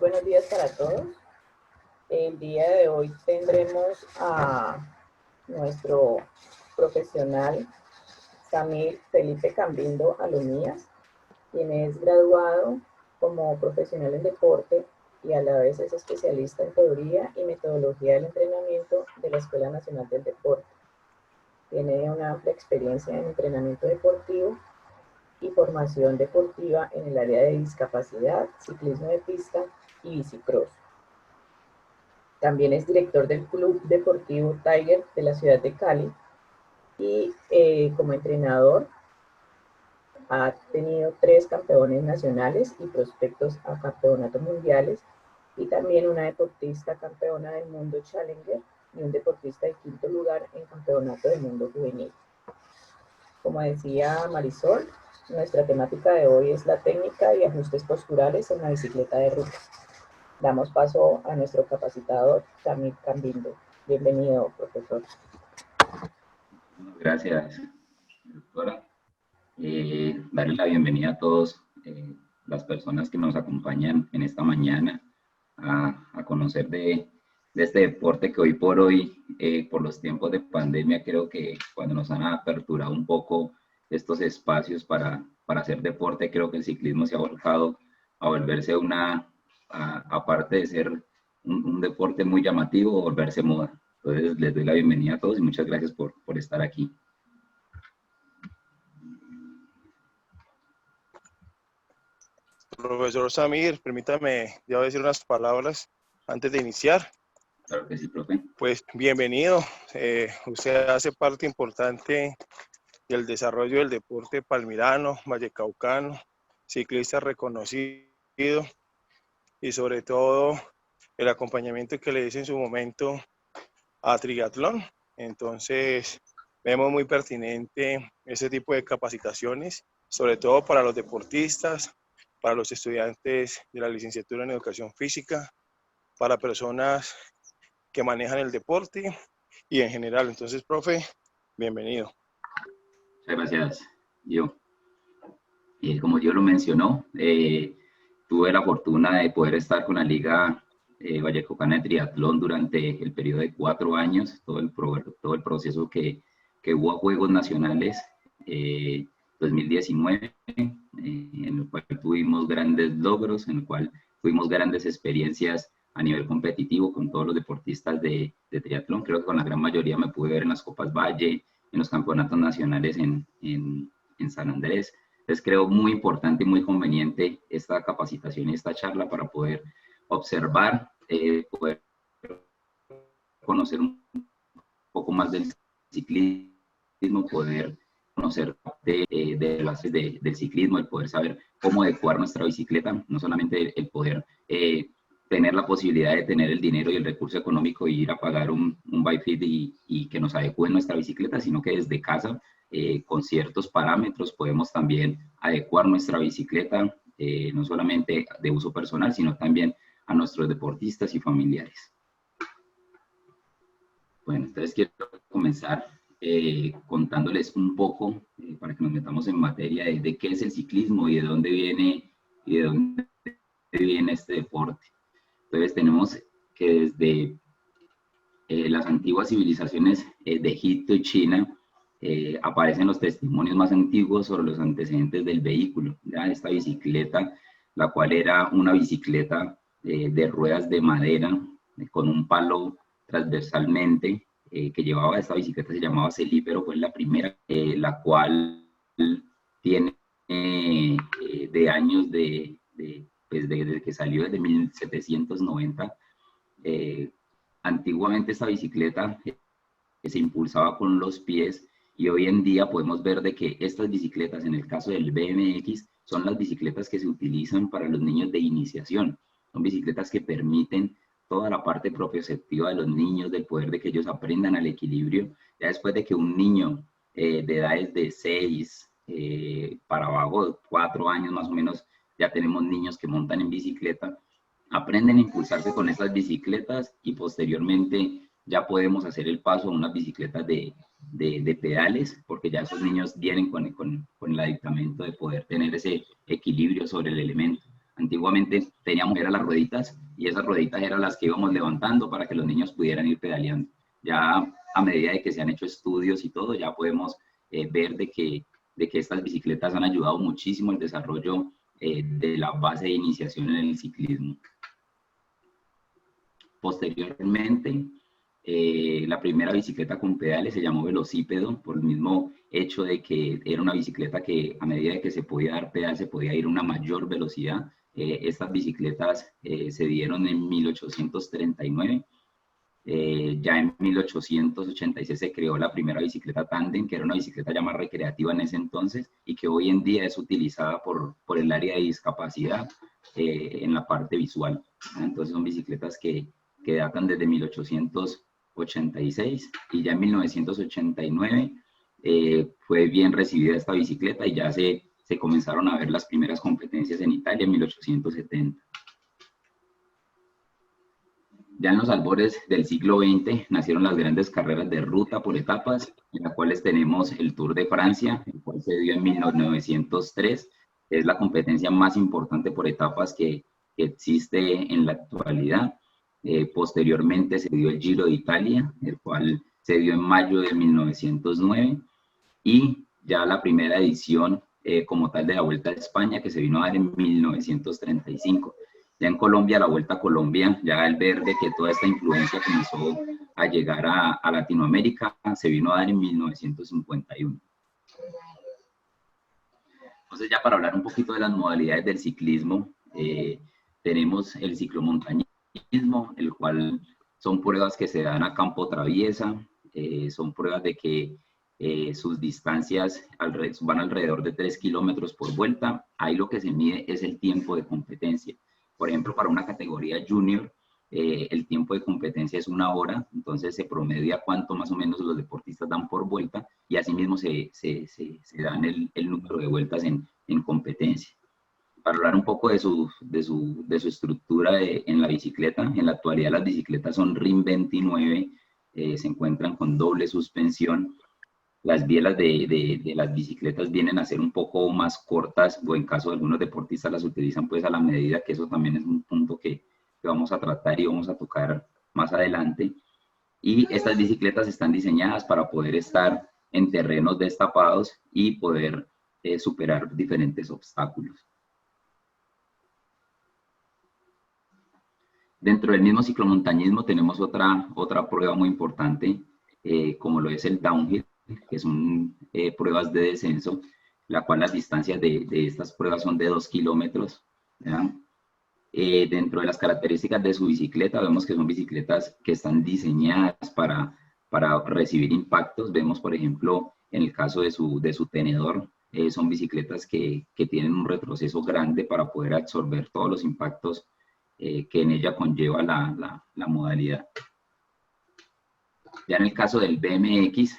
Buenos días para todos. El día de hoy tendremos a nuestro profesional Samir Felipe Cambindo Alomías, quien es graduado como profesional en deporte y a la vez es especialista en teoría y metodología del entrenamiento de la Escuela Nacional del Deporte. Tiene una amplia experiencia en entrenamiento deportivo y formación deportiva en el área de discapacidad, ciclismo de pista y bicicross. También es director del Club Deportivo Tiger de la ciudad de Cali y como entrenador ha tenido 3 campeones nacionales y prospectos a campeonatos mundiales y también una deportista campeona del mundo Challenger y un deportista de 5º lugar en campeonato del mundo juvenil. Como decía Marisol, nuestra temática de hoy es la técnica y ajustes posturales en la bicicleta de ruta. Damos paso a nuestro capacitador, Samir Cambindo. Bienvenido, profesor. Gracias, doctora. Darle la bienvenida a todos las personas que nos acompañan en esta mañana a conocer de este deporte que hoy por hoy, por los tiempos de pandemia, creo que cuando nos han aperturado un poco estos espacios para hacer deporte, creo que el ciclismo se ha volcado a volverse aparte de ser un deporte muy llamativo, volverse moda. Entonces les doy la bienvenida a todos y muchas gracias por estar aquí. Profesor Samir, permítame ya decir unas palabras antes de iniciar. Claro que sí, profe. Pues bienvenido. Usted hace parte importante del desarrollo del deporte palmirano, vallecaucano, ciclista reconocido y sobre todo el acompañamiento que le hice en su momento a triatlón. Entonces vemos muy pertinente ese tipo de capacitaciones, sobre todo para los deportistas, para los estudiantes de la licenciatura en educación física, para personas que manejan el deporte y en general. Entonces, profe, bienvenido. Muchas gracias, yo. Como yo lo mencionó, tuve la fortuna de poder estar con la Liga Vallecaucana de Triatlón durante el periodo de 4 años, todo el proceso que hubo a Juegos Nacionales 2019, en el cual tuvimos grandes logros, en el cual tuvimos grandes experiencias a nivel competitivo con todos los deportistas de triatlón. Creo que con la gran mayoría me pude ver en las Copas Valle, en los campeonatos nacionales en San Andrés. Entonces creo muy importante y muy conveniente esta capacitación y esta charla para poder observar, poder conocer un poco más del ciclismo, poder conocer de bases del ciclismo, el poder saber cómo adecuar nuestra bicicleta, no solamente el poder tener la posibilidad de tener el dinero y el recurso económico y ir a pagar un bike fit y que nos adecue nuestra bicicleta, sino que desde casa, con ciertos parámetros, podemos también adecuar nuestra bicicleta, no solamente de uso personal, sino también a nuestros deportistas y familiares. Bueno, entonces quiero comenzar contándoles un poco, para que nos metamos en materia de qué es el ciclismo y de dónde viene este deporte. Entonces tenemos que desde las antiguas civilizaciones de Egipto y China aparecen los testimonios más antiguos sobre los antecedentes del vehículo, ¿ya? Esta bicicleta, la cual era una bicicleta de ruedas de madera con un palo transversalmente que llevaba. Esta bicicleta se llamaba Celípero, fue la primera, la cual tiene de años pues desde que salió desde 1790. Antiguamente esta bicicleta se impulsaba con los pies y hoy en día podemos ver de que estas bicicletas, en el caso del BMX, son las bicicletas que se utilizan para los niños de iniciación. Son bicicletas que permiten toda la parte propioceptiva de los niños, del poder de que ellos aprendan al equilibrio. Ya después de que un niño de edades de 6 para abajo, 4 años más o menos, ya tenemos niños que montan en bicicleta, aprenden a impulsarse con estas bicicletas y posteriormente ya podemos hacer el paso a unas bicicletas de pedales, porque ya esos niños vienen con el aditamento de poder tener ese equilibrio sobre el elemento. Antiguamente teníamos era las rueditas y esas rueditas eran las que íbamos levantando para que los niños pudieran ir pedaleando. Ya a medida de que se han hecho estudios y todo, ya podemos ver de que estas bicicletas han ayudado muchísimo al desarrollo de la base de iniciación en el ciclismo. Posteriormente, la primera bicicleta con pedales se llamó velocípedo, por el mismo hecho de que era una bicicleta que a medida de que se podía dar pedal se podía ir a una mayor velocidad. Estas bicicletas se dieron en 1839. Ya en 1886 se creó la primera bicicleta tándem, que era una bicicleta ya más recreativa en ese entonces y que hoy en día es utilizada por el área de discapacidad en la parte visual. Entonces son bicicletas que datan desde 1886 y ya en 1989 fue bien recibida esta bicicleta y ya se comenzaron a ver las primeras competencias en Italia en 1870. Ya en los albores del siglo XX nacieron las grandes carreras de ruta por etapas, en las cuales tenemos el Tour de Francia, el cual se dio en 1903. Es la competencia más importante por etapas que existe en la actualidad. Posteriormente se dio el Giro de Italia, el cual se dio en mayo de 1909. Y ya la primera edición como tal de la Vuelta a España, que se vino a dar en 1935. Ya en Colombia, la Vuelta a Colombia, ya al ver de que toda esta influencia comenzó a llegar a Latinoamérica, se vino a dar en 1951. Entonces, ya para hablar un poquito de las modalidades del ciclismo, tenemos el ciclomontañismo, el cual son pruebas que se dan a campo traviesa, son pruebas de que sus distancias van alrededor de 3 kilómetros por vuelta. Ahí lo que se mide es el tiempo de competencia. Por ejemplo, para una categoría junior, el tiempo de competencia es 1 hora, entonces se promedia cuánto más o menos los deportistas dan por vuelta y asimismo se dan el número de vueltas en competencia. Para hablar un poco de su estructura en la bicicleta, en la actualidad las bicicletas son RIM 29, se encuentran con doble suspensión. Las bielas de las bicicletas vienen a ser un poco más cortas, o en caso de algunos deportistas las utilizan pues a la medida, que eso también es un punto que vamos a tratar y vamos a tocar más adelante. Y estas bicicletas están diseñadas para poder estar en terrenos destapados y poder superar diferentes obstáculos. Dentro del mismo ciclomontañismo tenemos otra prueba muy importante, como lo es el downhill, que son pruebas de descenso, la cual las distancias de estas pruebas son de 2 kilómetros. Dentro de las características de su bicicleta, vemos que son bicicletas que están diseñadas para recibir impactos. Vemos, por ejemplo, en el caso de su tenedor, son bicicletas que tienen un retroceso grande para poder absorber todos los impactos que en ella conlleva la modalidad. Ya en el caso del BMX,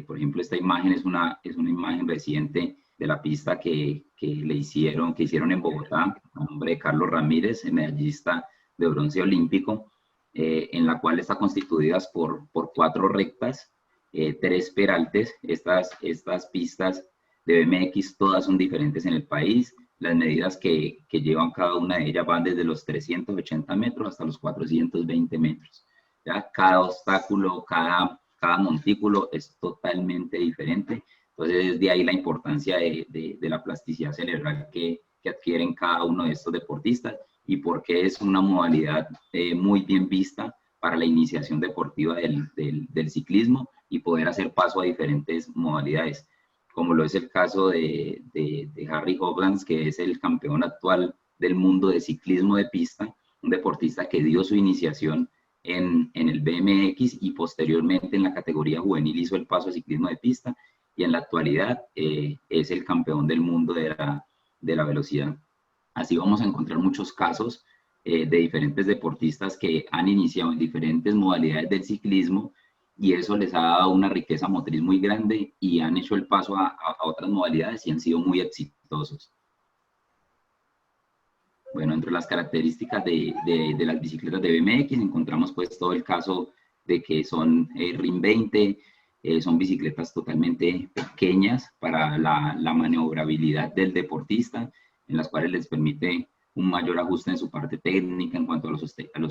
por ejemplo, esta imagen es una imagen reciente de la pista que hicieron en Bogotá, a nombre de Carlos Ramírez, medallista de bronce olímpico, en la cual está constituida por 4 rectas, 3 peraltes. Estas pistas de BMX todas son diferentes en el país. Las medidas que llevan cada una de ellas van desde los 380 metros hasta los 420 metros. ¿Ya? Cada obstáculo, cada montículo es totalmente diferente. Entonces, de ahí la importancia de la plasticidad cerebral que adquieren cada uno de estos deportistas y porque es una modalidad muy bien vista para la iniciación deportiva del ciclismo y poder hacer paso a diferentes modalidades, como lo es el caso de Harry Hopland, que es el campeón actual del mundo de ciclismo de pista, un deportista que dio su iniciación en el BMX y posteriormente en la categoría juvenil hizo el paso a ciclismo de pista y en la actualidad es el campeón del mundo de la velocidad. Así vamos a encontrar muchos casos de diferentes deportistas que han iniciado en diferentes modalidades del ciclismo y eso les ha dado una riqueza motriz muy grande y han hecho el paso a otras modalidades y han sido muy exitosos. Bueno, entre las características de las bicicletas de BMX encontramos pues todo el caso de que son RIM 20, son bicicletas totalmente pequeñas para la maniobrabilidad del deportista, en las cuales les permite un mayor ajuste en su parte técnica en cuanto a los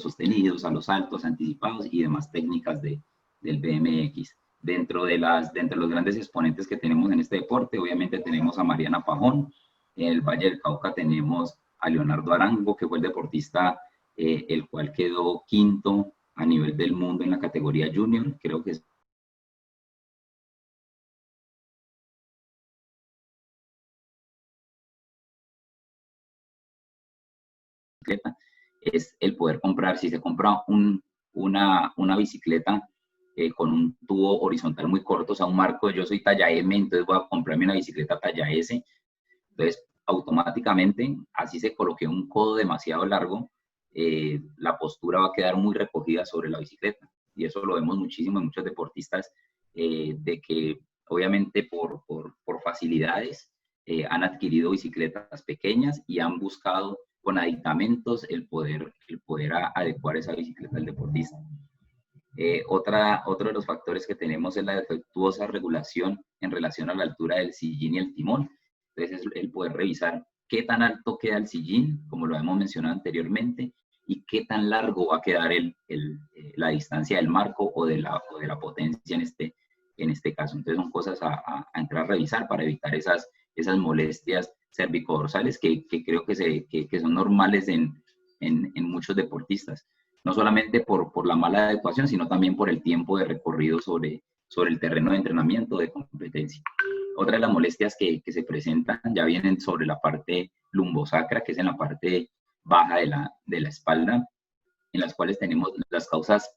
sostenidos, a los saltos anticipados y demás técnicas del BMX. Dentro de los grandes exponentes que tenemos en este deporte, obviamente tenemos a Mariana Pajón. En el Valle del Cauca tenemos a Leonardo Arango, que fue el deportista el cual quedó quinto a nivel del mundo en la categoría junior. Creo que es el poder comprar. Si se compra una bicicleta con un tubo horizontal muy corto, o sea, un marco, yo soy talla M, entonces voy a comprarme una bicicleta talla S, entonces automáticamente, así se coloque un codo demasiado largo, la postura va a quedar muy recogida sobre la bicicleta, y eso lo vemos muchísimo en muchos deportistas, de que obviamente por facilidades han adquirido bicicletas pequeñas y han buscado con aditamentos el poder adecuar esa bicicleta al deportista. Otro de los factores que tenemos es la defectuosa regulación en relación a la altura del sillín y el timón. Entonces, es el poder revisar qué tan alto queda el sillín, como lo hemos mencionado anteriormente, y qué tan largo va a quedar la distancia del marco o de la potencia en este caso. Entonces, son cosas a entrar a revisar para evitar esas molestias cervicodorsales que creo que son normales en muchos deportistas. No solamente por la mala adecuación, sino también por el tiempo de recorrido sobre el terreno de entrenamiento de competencia. Otra de las molestias que se presentan ya vienen sobre la parte lumbosacra, que es en la parte baja de la espalda, en las cuales tenemos las causas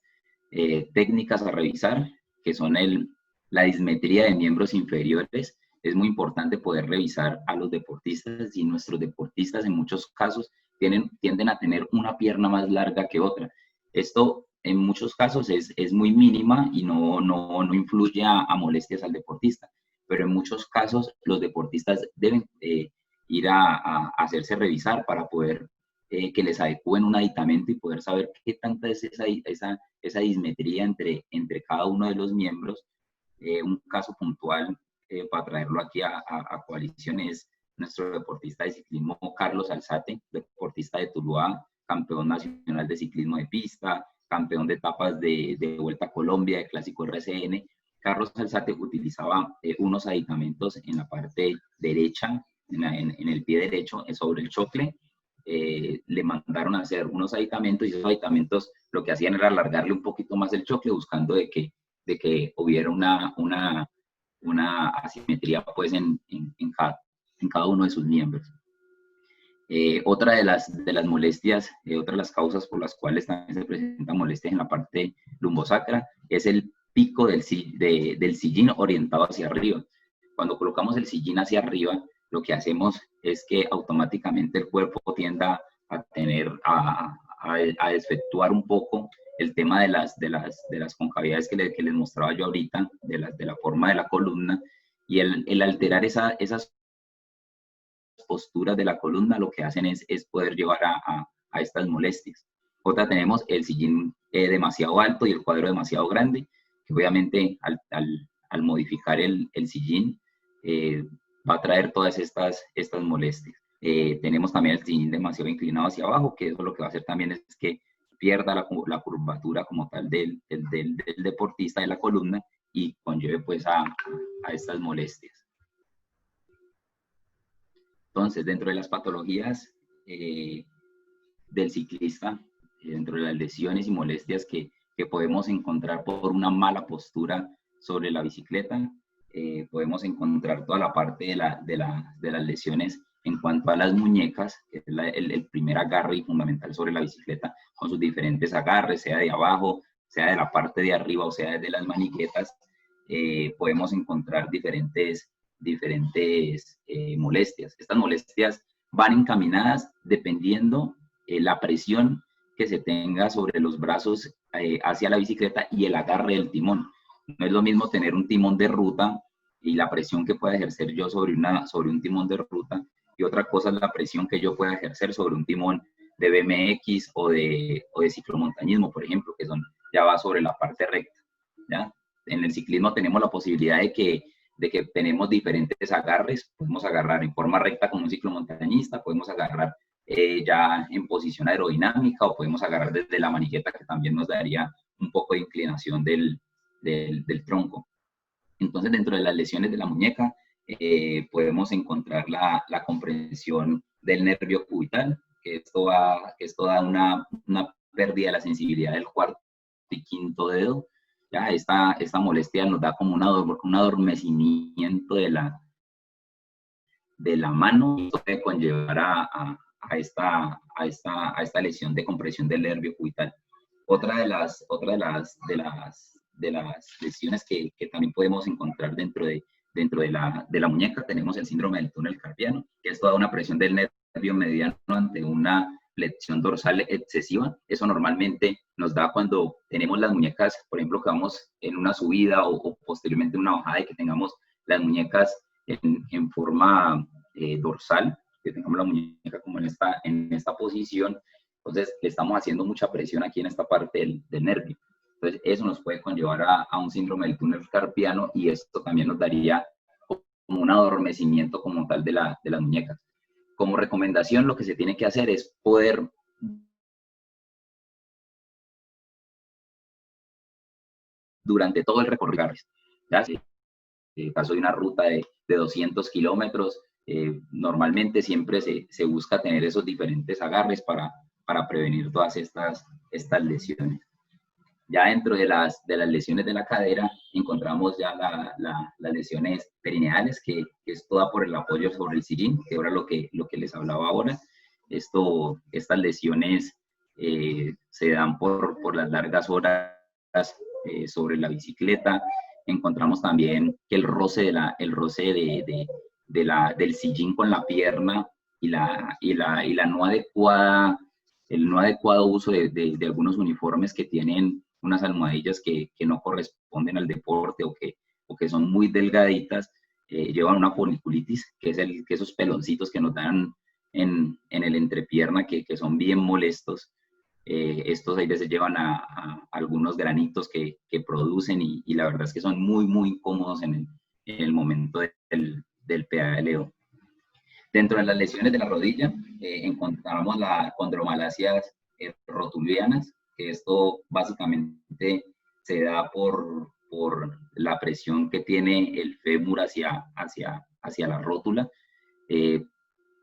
técnicas a revisar, que son la dismetría de miembros inferiores. Es muy importante poder revisar a los deportistas, y nuestros deportistas en muchos casos tienden a tener una pierna más larga que otra. Esto en muchos casos es muy mínima y no influye a molestias al deportista, pero en muchos casos los deportistas deben ir a hacerse revisar para poder que les adecúen un aditamento y poder saber qué tanta es esa dismetría entre cada uno de los miembros. Un caso puntual para traerlo aquí a coalición es nuestro deportista de ciclismo Carlos Alzate, deportista de Tuluá, campeón nacional de ciclismo de pista, campeón de etapas de Vuelta a Colombia, de Clásico RCN. Carlos Alzate utilizaba unos aditamentos en la parte derecha, en el pie derecho, sobre el chocle. Le mandaron a hacer unos aditamentos, y esos aditamentos lo que hacían era alargarle un poquito más el chocle, buscando de que hubiera una asimetría pues en cada uno de sus miembros. Otra de las molestias, otra de las causas por las cuales también se presentan molestias en la parte lumbosacra es el pico del sillín orientado hacia arriba. Cuando colocamos el sillín hacia arriba, lo que hacemos es que automáticamente el cuerpo tienda a desfectuar un poco el tema de las concavidades que les mostraba yo ahorita, de la forma de la columna, y el alterar esas posturas de la columna lo que hacen es poder llevar a estas molestias. Otra, tenemos el sillín demasiado alto y el cuadro demasiado grande, que obviamente al modificar el sillín va a traer todas estas molestias. Tenemos también el sillín demasiado inclinado hacia abajo, que eso lo que va a hacer también es que pierda la curvatura como tal del deportista de la columna y conlleve pues a estas molestias. Entonces, dentro de las patologías del ciclista, dentro de las lesiones y molestias que podemos encontrar por una mala postura sobre la bicicleta, podemos encontrar toda la parte de las lesiones en cuanto a las muñecas, que es el primer agarre y fundamental sobre la bicicleta, con sus diferentes agarres, sea de abajo, sea de la parte de arriba o sea desde las maniquetas. Podemos encontrar diferentes molestias. Estas molestias van encaminadas dependiendo la presión que se tenga sobre los brazos hacia la bicicleta y el agarre del timón. No es lo mismo tener un timón de ruta y la presión que pueda ejercer yo sobre un timón de ruta, y otra cosa es la presión que yo pueda ejercer sobre un timón de BMX o de ciclomontañismo, por ejemplo, que ya va sobre la parte recta, ¿ya? En el ciclismo tenemos la posibilidad de que tenemos diferentes agarres. Podemos agarrar en forma recta como un ciclomontañista, podemos agarrar ya en posición aerodinámica, o podemos agarrar desde la manigueta, que también nos daría un poco de inclinación del tronco. Entonces, dentro de las lesiones de la muñeca, podemos encontrar la comprensión del nervio cubital, que esto da una pérdida de la sensibilidad del cuarto y quinto dedo. Ya esta molestia nos da como un adormecimiento de la mano, y esto puede conllevar a esta lesión de compresión del nervio cubital. Otra de las lesiones que también podemos encontrar dentro de la muñeca, tenemos el síndrome del túnel carpiano, que es toda una presión del nervio mediano ante una flexión dorsal excesiva. Eso normalmente nos da cuando tenemos las muñecas, por ejemplo, que vamos en una subida o posteriormente en una bajada, y que tengamos las muñecas en forma dorsal, que tengamos la muñeca como en esta posición. Entonces, le estamos haciendo mucha presión aquí en esta parte del nervio. Entonces, eso nos puede conllevar a un síndrome del túnel carpiano, y esto también nos daría como un adormecimiento como tal de las muñecas. Como recomendación, lo que se tiene que hacer es poder durante todo el recorrido, ¿ya? En el caso de una ruta de 200 kilómetros, normalmente siempre se busca tener esos diferentes agarres para prevenir todas estas lesiones. Ya dentro de las lesiones de la cadera, encontramos ya las lesiones perineales, que es toda por el apoyo sobre el sillín, que era lo que les hablaba ahora. Estas lesiones se dan por las largas horas sobre la bicicleta. Encontramos también que el roce del sillín con la pierna y la no adecuada, el no adecuado uso de algunos uniformes que tienen unas almohadillas que no corresponden al deporte, o que son muy delgaditas, llevan una foliculitis, que es esos peloncitos que nos dan en el entrepierna, que son bien molestos. Estos hay veces llevan a algunos granitos que producen, y la verdad es que son muy, muy incómodos en el momento del pedaleo. Dentro de las lesiones de la rodilla, encontramos la condromalasias rotulianas, que esto básicamente se da por la presión que tiene el fémur hacia la rótula.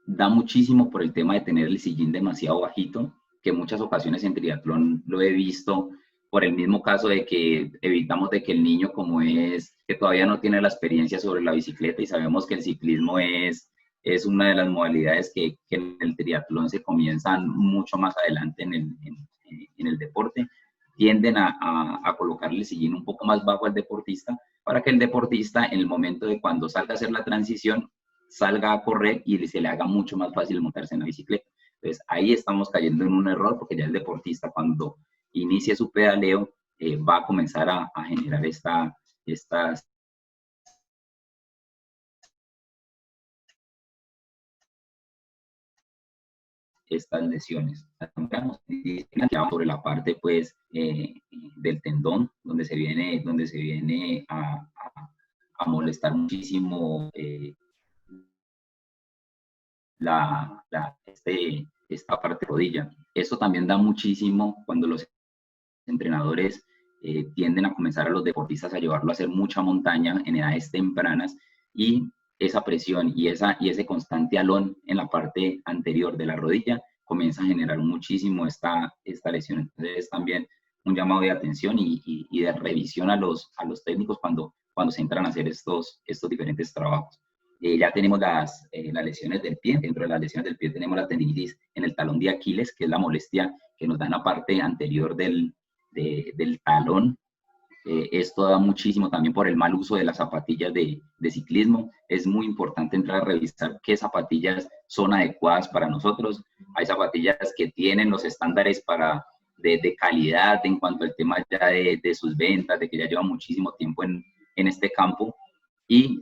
Da muchísimo por el tema de tener el sillín demasiado bajito, que en muchas ocasiones en triatlón lo he visto por el mismo caso de que evitamos de que el niño, como que todavía no tiene la experiencia sobre la bicicleta, y sabemos que el ciclismo es una de las modalidades que en el triatlón se comienzan mucho más adelante en el deporte, tienden a colocarle el sillín un poco más bajo al deportista, para que el deportista, en el momento de cuando salga a hacer la transición, salga a correr y se le haga mucho más fácil montarse en la bicicleta. Entonces, ahí estamos cayendo en un error, porque ya el deportista, cuando inicie su pedaleo, va a comenzar a generar estas lesiones. Sobre la parte, pues, del tendón, donde se viene a molestar muchísimo esta parte de rodilla. Esto también da muchísimo cuando los entrenadores tienden a comenzar a los deportistas a llevarlo a hacer mucha montaña en edades tempranas, y esa presión y ese constante alón en la parte anterior de la rodilla comienza a generar muchísimo esta lesión. Entonces, también un llamado de atención y de revisión a los técnicos cuando se entran a hacer estos diferentes trabajos. Ya tenemos las lesiones del pie. Dentro de las lesiones del pie tenemos la tendinitis en el talón de Aquiles, que es la molestia que nos da en la parte anterior del talón. Esto da muchísimo también por el mal uso de las zapatillas de ciclismo. Es muy importante entrar a revisar qué zapatillas son adecuadas para nosotros. Hay zapatillas que tienen los estándares de calidad en cuanto al tema ya de sus ventas, de que ya llevan muchísimo tiempo en este campo, y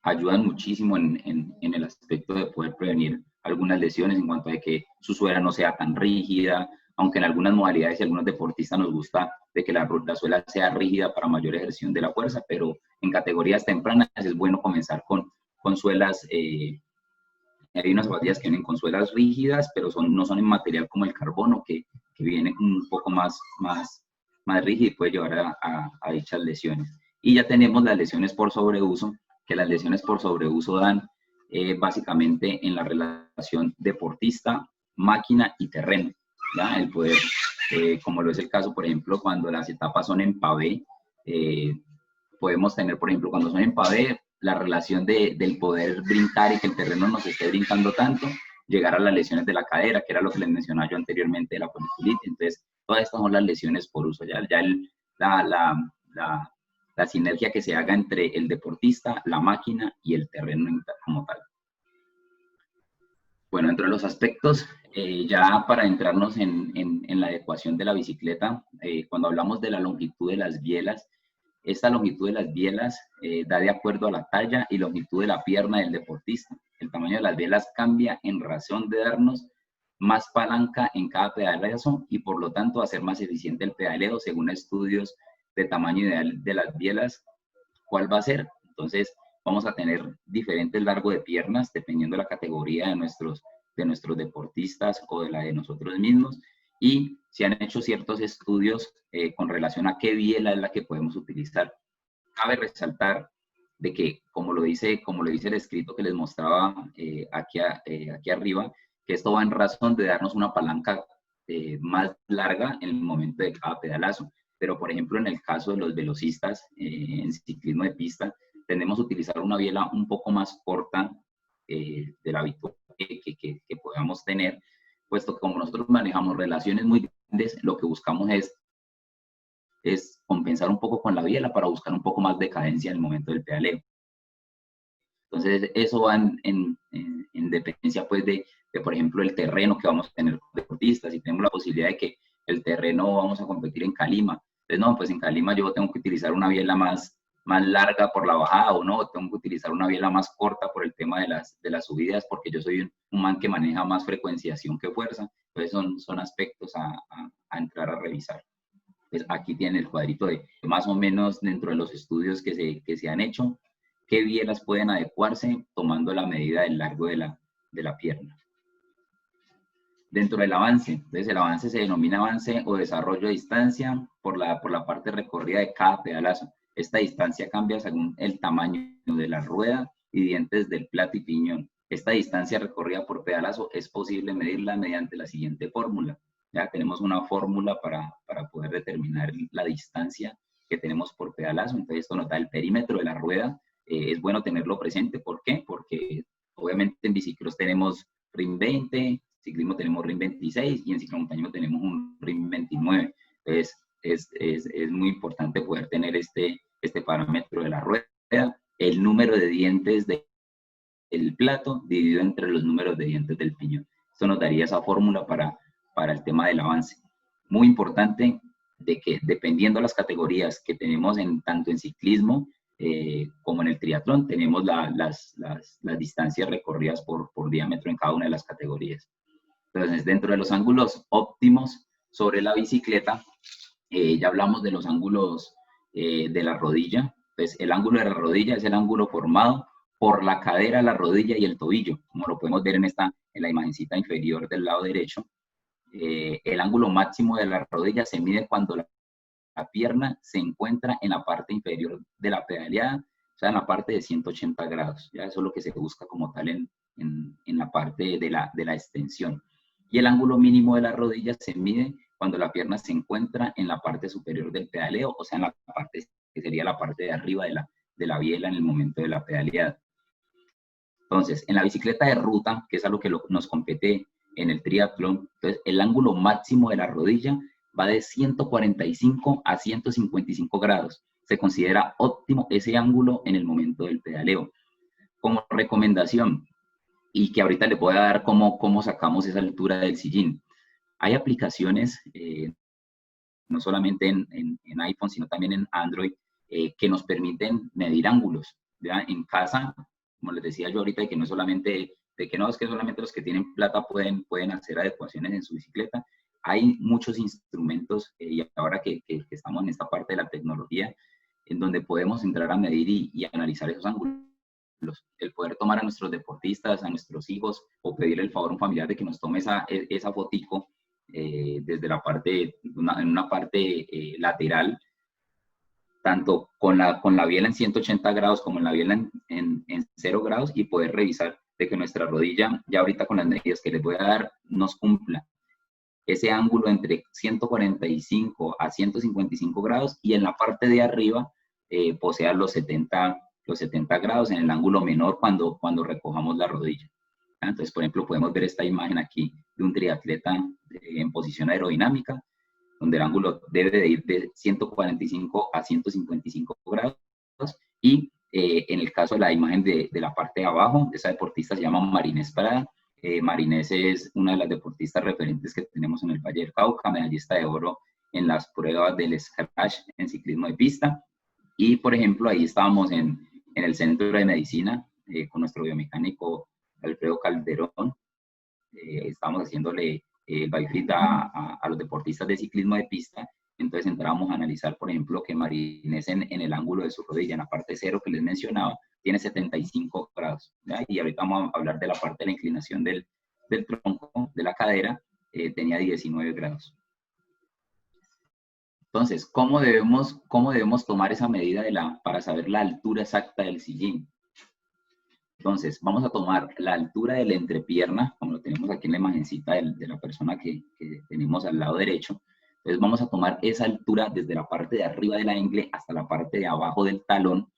ayudan muchísimo en el aspecto de poder prevenir algunas lesiones en cuanto a que su suela no sea tan rígida, aunque en algunas modalidades y algunos deportistas nos gusta de que la suela sea rígida para mayor ejerción de la fuerza, pero en categorías tempranas es bueno comenzar con suelas hay unas zapatillas que vienen con suelas rígidas, pero no son en material como el carbono, que viene un poco más rígido y puede llevar a dichas lesiones. Y ya tenemos las lesiones por sobreuso, que las lesiones por sobreuso dan básicamente en la relación deportista, máquina y terreno, ¿ya? El poder, como lo es el caso, por ejemplo, cuando las etapas son en pavé, podemos tener, por ejemplo, cuando son en pavé, la relación del poder brincar y que el terreno no se esté brincando tanto, llegar a las lesiones de la cadera, que era lo que les mencionaba yo anteriormente de la foliculitis. Entonces, todas estas son las lesiones por uso. Ya la sinergia que se haga entre el deportista, la máquina y el terreno como tal. Bueno, entre los aspectos, ya para entrarnos en la adecuación de la bicicleta, cuando hablamos de la longitud de las bielas, esta longitud de las bielas da de acuerdo a la talla y longitud de la pierna del deportista. El tamaño de las bielas cambia en razón de darnos más palanca en cada pedalazo y por lo tanto hacer más eficiente el pedaleo según estudios de tamaño ideal de las bielas. ¿Cuál va a ser? Entonces vamos a tener diferentes largos de piernas dependiendo de la categoría de nuestros deportistas o de la de nosotros mismos, y se han hecho ciertos estudios con relación a qué biela es la que podemos utilizar. Cabe resaltar de que, como lo dice el escrito que les mostraba aquí arriba, que esto va en razón de darnos una palanca más larga en el momento de cada pedalazo. Pero, por ejemplo, en el caso de los velocistas, en ciclismo de pista, tendemos a utilizar una biela un poco más corta de la habitual que podamos tener, puesto que como nosotros manejamos relaciones muy grandes, lo que buscamos es compensar un poco con la biela para buscar un poco más de cadencia en el momento del pedaleo. Entonces, eso va en dependencia, pues, de, por ejemplo, el terreno que vamos a tener con deportistas. Si tenemos la posibilidad de que el terreno vamos a competir en Calima, entonces, no, pues en Calima yo tengo que utilizar una biela más larga por la bajada, o no, tengo que utilizar una biela más corta por el tema de las subidas, porque yo soy un man que maneja más frecuenciación que fuerza. Entonces, son aspectos a entrar a revisar. Pues aquí tiene el cuadrito de más o menos dentro de los estudios que se han hecho, qué bielas pueden adecuarse tomando la medida del largo de la pierna. Dentro del avance, entonces el avance se denomina avance o desarrollo de distancia por la parte recorrida de cada pedalazo. Esta distancia cambia según el tamaño de la rueda y dientes del plato y piñón. Esta distancia recorrida por pedalazo es posible medirla mediante la siguiente fórmula. Ya tenemos una fórmula para poder determinar la distancia que tenemos por pedalazo. Entonces esto nos da el perímetro de la rueda. Es bueno tenerlo presente. ¿Por qué? Porque obviamente en bicicross tenemos RIM 20, ciclismo tenemos RIM 26 y en ciclomontañismo tenemos un RIM 29. Entonces es muy importante poder tener este parámetro de la rueda, el número de dientes del plato dividido entre los números de dientes del piñón. Esto nos daría esa fórmula para el tema del avance. Muy importante de que dependiendo de las categorías que tenemos tanto en ciclismo como en el triatlón, tenemos las distancias recorridas por diámetro en cada una de las categorías. Entonces, dentro de los ángulos óptimos sobre la bicicleta, ya hablamos de los ángulos de la rodilla. Pues el ángulo de la rodilla es el ángulo formado por la cadera, la rodilla y el tobillo, como lo podemos ver en la imagencita inferior del lado derecho. El ángulo máximo de la rodilla se mide cuando la pierna se encuentra en la parte inferior de la pedaleada, o sea, en la parte de 180 grados. Ya eso es lo que se busca como tal en la parte de la extensión. Y el ángulo mínimo de la rodilla se mide cuando la pierna se encuentra en la parte superior del pedaleo, o sea, en la parte que sería la parte de arriba de la biela en el momento de la pedaleada. Entonces, en la bicicleta de ruta, que es algo que nos compete en el triatlón, entonces el ángulo máximo de la rodilla va de 145 a 155 grados. Se considera óptimo ese ángulo en el momento del pedaleo. Como recomendación, y que ahorita le voy a dar cómo sacamos esa altura del sillín. Hay aplicaciones, no solamente en iPhone, sino también en Android, que nos permiten medir ángulos. ¿Ya? En casa, como les decía yo ahorita, que no es solamente, es que solamente los que tienen plata pueden hacer adecuaciones en su bicicleta. Hay muchos instrumentos, y ahora que estamos en esta parte de la tecnología, en donde podemos entrar a medir y analizar esos ángulos. el poder tomar a nuestros deportistas, a nuestros hijos, o pedirle el favor a un familiar de que nos tome esa fotico desde la parte, en una parte lateral, tanto con la biela en 180 grados como en la biela en 0 grados, y poder revisar de que nuestra rodilla, ya ahorita con las medidas que les voy a dar, nos cumpla ese ángulo entre 145 a 155 grados, y en la parte de arriba posea los 70 grados en el ángulo menor cuando recojamos la rodilla. Entonces, por ejemplo, podemos ver esta imagen aquí de un triatleta en posición aerodinámica, donde el ángulo debe de ir de 145 a 155 grados, y en el caso de la imagen de la parte de abajo, esa deportista se llama Marinés Prada. Marinés es una de las deportistas referentes que tenemos en el Valle del Cauca, medallista de oro en las pruebas del scratch en ciclismo de pista. Y, por ejemplo, ahí estábamos en el Centro de Medicina con nuestro biomecánico Alfredo Calderón. Estábamos haciéndole el bike fit a los deportistas de ciclismo de pista. Entonces entrábamos a analizar, por ejemplo, que Marinés en el ángulo de su rodilla, en la parte cero que les mencionaba, tiene 75 grados, ¿ya? Y ahorita vamos a hablar de la parte de la inclinación del tronco, de la cadera, tenía 19 grados. Entonces, ¿cómo debemos tomar esa medida para saber la altura exacta del sillín? Entonces, vamos a tomar la altura de la entrepierna, como lo tenemos aquí en la imagencita de la persona que tenemos al lado derecho. Entonces, vamos a tomar esa altura desde la parte de arriba de la ingle hasta la parte de abajo del talón,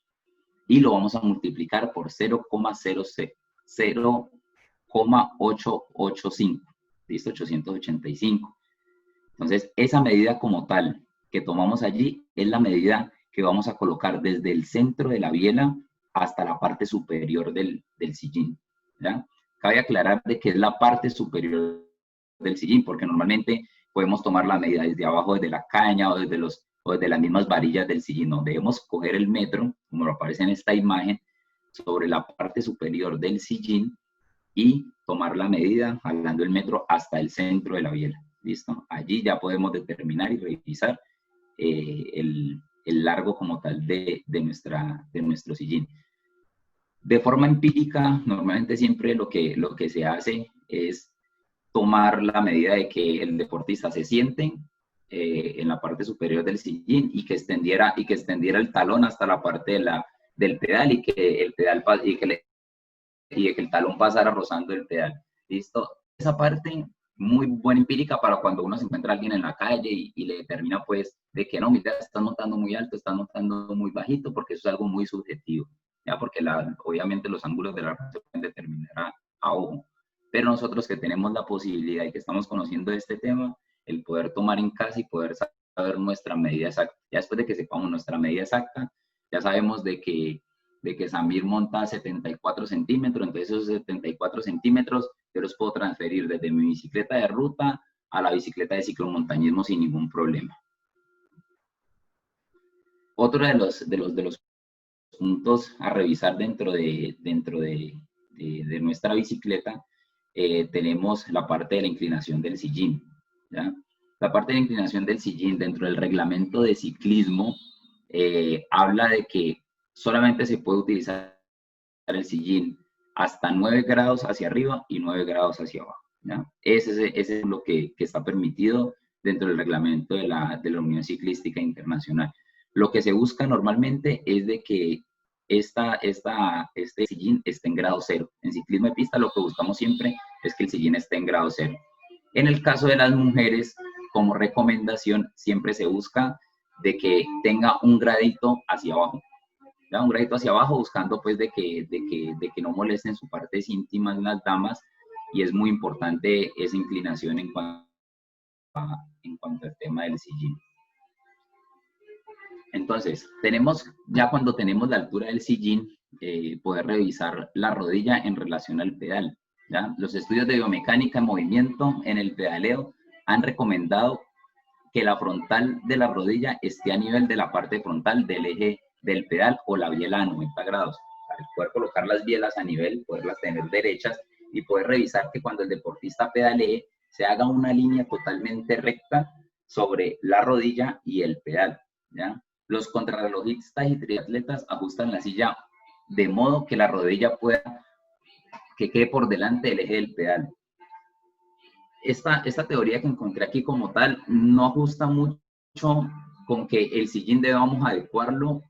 y lo vamos a multiplicar por 0,885, ¿listo? 885. Entonces, esa medida como tal que tomamos allí es la medida que vamos a colocar desde el centro de la biela hasta la parte superior del sillín, ¿ya? Cabe aclarar de que es la parte superior del sillín, porque normalmente podemos tomar la medida desde abajo, desde la caña o desde las mismas varillas del sillín. No, debemos coger el metro, como lo aparece en esta imagen, sobre la parte superior del sillín y tomar la medida jalando el metro hasta el centro de la biela. ¿Listo? Allí ya podemos determinar y revisar el largo como tal de nuestro sillín. De forma empírica, normalmente siempre lo que se hace es tomar la medida de que el deportista se siente en la parte superior del sillín y que extendiera el talón hasta la parte del pedal, y que el talón pasara rozando el pedal. ¿Listo? Esa parte muy buena empírica para cuando uno se encuentra a alguien en la calle y le determina pues de que no, mira, estás montando muy alto, estás montando muy bajito, porque eso es algo muy subjetivo, ¿ya? Porque obviamente los ángulos de la se pueden determinar a ojo, pero nosotros que tenemos la posibilidad y que estamos conociendo este tema, el poder tomar en casa y poder saber nuestra medida exacta. Ya después de que sepamos nuestra medida exacta, ya sabemos de que Samir monta 74 centímetros, entonces esos 74 centímetros yo los puedo transferir desde mi bicicleta de ruta a la bicicleta de ciclomontañismo sin ningún problema. Otro de los puntos a revisar dentro de nuestra bicicleta, tenemos la parte de la inclinación del sillín, ¿ya? La parte de la inclinación del sillín dentro del reglamento de ciclismo habla de que solamente se puede utilizar el sillín hasta 9 grados hacia arriba y 9 grados hacia abajo, ¿ya? Ese es lo que está permitido dentro del reglamento de la Unión Ciclística Internacional. Lo que se busca normalmente es de que este sillín esté en grado cero. En ciclismo de pista lo que buscamos siempre es que el sillín esté en grado cero. En el caso de las mujeres, como recomendación, siempre se busca de que tenga un gradito hacia abajo, ¿ya? Un gradito hacia abajo, buscando pues de que no molesten sus partes íntimas las damas, y es muy importante esa inclinación en cuanto al tema del sillín. Entonces, ya cuando tenemos la altura del sillín, poder revisar la rodilla en relación al pedal, ¿ya? Los estudios de biomecánica en movimiento en el pedaleo han recomendado que la frontal de la rodilla esté a nivel de la parte frontal del eje del pedal o la biela a 90 grados. Para poder colocar las bielas a nivel, poderlas tener derechas y poder revisar que cuando el deportista pedalee se haga una línea totalmente recta sobre la rodilla y el pedal, ¿ya? Los contrarrelojistas y triatletas ajustan la silla de modo que la rodilla que quede por delante del eje del pedal. Esta teoría que encontré aquí como tal no ajusta mucho con que el sillín debamos adecuarlo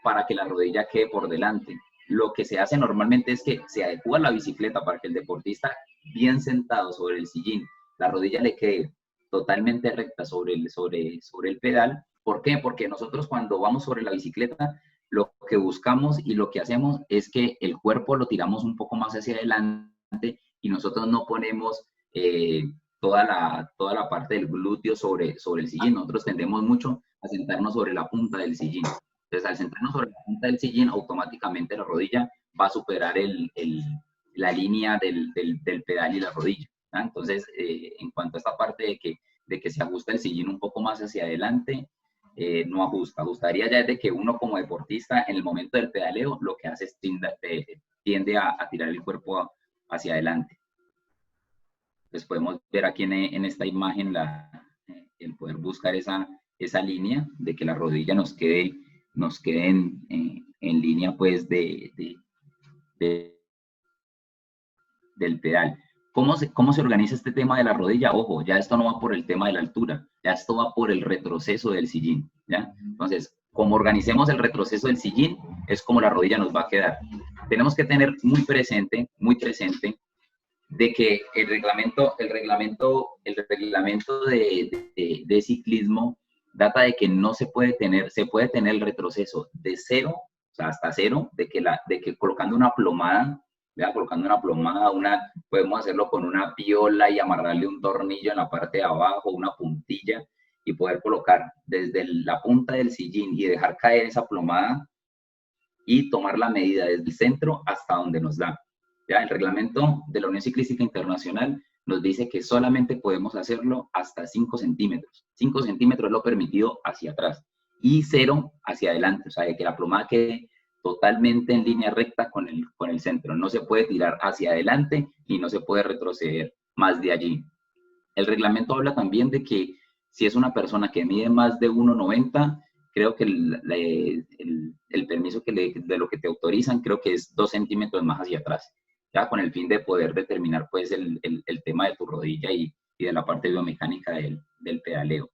para que la rodilla quede por delante. Lo que se hace normalmente es que se adecua la bicicleta para que el deportista, bien sentado sobre el sillín, la rodilla le quede totalmente recta sobre el pedal. ¿Por qué? Porque nosotros cuando vamos sobre la bicicleta, lo que buscamos y lo que hacemos es que el cuerpo lo tiramos un poco más hacia adelante y nosotros no ponemos toda la parte del glúteo sobre el sillín. Nosotros tendemos mucho a sentarnos sobre la punta del sillín. Entonces, al sentarnos sobre la punta del sillín, automáticamente la rodilla va a superar la línea del pedal y la rodilla, ¿no? Entonces, en cuanto a esta parte de que se ajusta el sillín un poco más hacia adelante, no ajusta. Ajustaría ya de que uno como deportista, en el momento del pedaleo, lo que hace es tiende a tirar el cuerpo hacia adelante. Entonces, podemos ver aquí en esta imagen el poder buscar esa línea de que la rodilla nos quede en línea pues del pedal. ¿Cómo se organiza este tema de la rodilla? Ojo, ya esto no va por el tema de la altura, ya esto va por el retroceso del sillín, ¿ya? Entonces, como organicemos el retroceso del sillín, es como la rodilla nos va a quedar. Tenemos que tener muy presente de que el reglamento de ciclismo data de que no se puede tener el retroceso de 0, o sea, hasta 0, de que colocando una plomada, ¿verdad? Colocando una plomada, podemos hacerlo con una piola y amarrarle un tornillo en la parte de abajo, una puntilla, y poder colocar desde la punta del sillín y dejar caer esa plomada y tomar la medida desde el centro hasta donde nos da. ¿Ya? El reglamento de la Unión Ciclística Internacional nos dice que solamente podemos hacerlo hasta 5 centímetros. 5 centímetros es lo permitido hacia atrás y 0 hacia adelante, o sea, de que la plomada quede totalmente en línea recta con el centro. No se puede tirar hacia adelante y no se puede retroceder más de allí. El reglamento habla también de que si es una persona que mide más de 1,90, creo que el permiso de lo que te autorizan, creo que es 2 centímetros más hacia atrás, ya con el fin de poder determinar pues el tema de tu rodilla y de la parte biomecánica del pedaleo.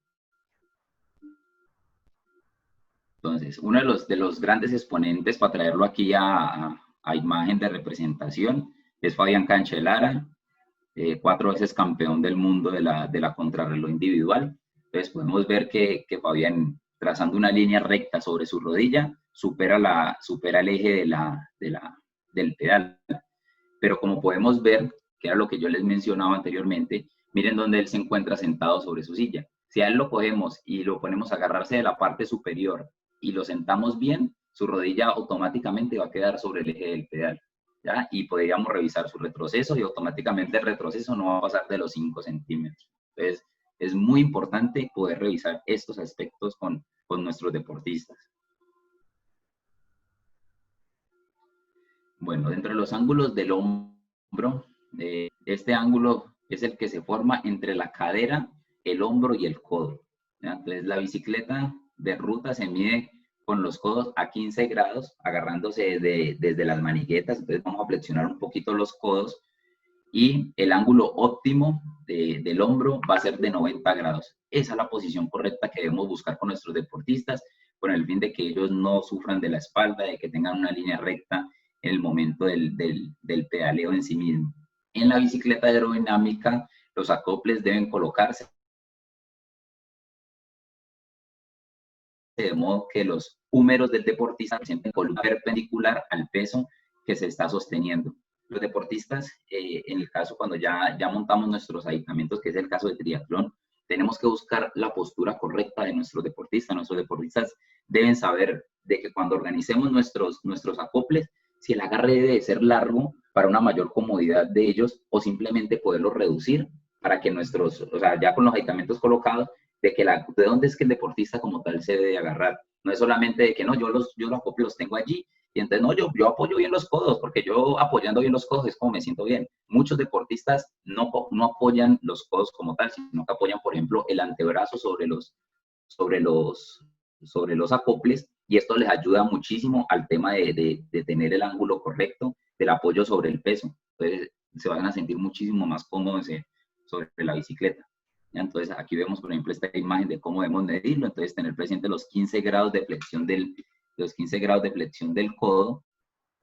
Entonces, uno de los grandes exponentes para traerlo aquí a imagen de representación es Fabián Cancellara, 4 veces campeón del mundo de la contrarreloj individual. Entonces podemos ver que Fabián, trazando una línea recta sobre su rodilla, supera el eje del pedal. Pero como podemos ver, que era lo que yo les mencionaba anteriormente, miren dónde él se encuentra sentado sobre su silla. Si a él lo cogemos y lo ponemos a agarrarse de la parte superior y lo sentamos bien, su rodilla automáticamente va a quedar sobre el eje del pedal, ¿ya? Y podríamos revisar su retroceso y automáticamente el retroceso no va a pasar de los 5 centímetros. Entonces, es muy importante poder revisar estos aspectos con nuestros deportistas. Bueno, dentro de los ángulos del hombro, este ángulo es el que se forma entre la cadera, el hombro y el codo, ¿ya? Entonces, la bicicleta de ruta se mide con los codos a 15 grados, agarrándose desde las maniguetas. Entonces, vamos a flexionar un poquito los codos y el ángulo óptimo del hombro va a ser de 90 grados. Esa es la posición correcta que debemos buscar con nuestros deportistas, con el fin de que ellos no sufran de la espalda, de que tengan una línea recta en el momento del pedaleo en sí mismo. En la bicicleta aerodinámica, los acoples deben colocarse de modo que los húmeros del deportista presenten columna perpendicular al peso que se está sosteniendo. Los deportistas, en el caso cuando ya montamos nuestros aditamentos, que es el caso de triatlón, tenemos que buscar la postura correcta de nuestros deportistas. Nuestros deportistas deben saber de que cuando organicemos nuestros acoples, si el agarre debe ser largo para una mayor comodidad de ellos o simplemente poderlo reducir para que ya con los aditamentos colocados, de dónde es que el deportista como tal se debe agarrar. No es solamente de que no, yo los acoplos los tengo allí y entonces no, yo apoyo bien los codos porque yo apoyando bien los codos es como me siento bien. Muchos deportistas no apoyan los codos como tal, sino que apoyan, por ejemplo, el antebrazo sobre los acoples y esto les ayuda muchísimo al tema de tener el ángulo correcto del apoyo sobre el peso. Entonces se van a sentir muchísimo más cómodos sobre la bicicleta. ¿Ya? Entonces aquí vemos, por ejemplo, esta imagen de cómo debemos medirlo. Entonces tener presente los 15 grados de flexión del codo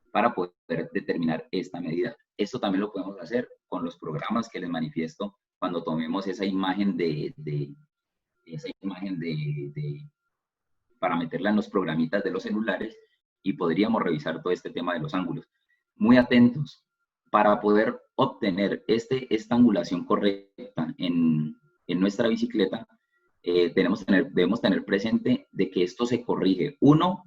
para poder determinar esta medida. Esto también lo podemos hacer con los programas que les manifiesto cuando tomemos esa imagen para meterla en los programitas de los celulares, y podríamos revisar todo este tema de los ángulos. Muy atentos, para poder obtener esta angulación correcta en nuestra bicicleta, debemos tener presente de que esto se corrige, uno,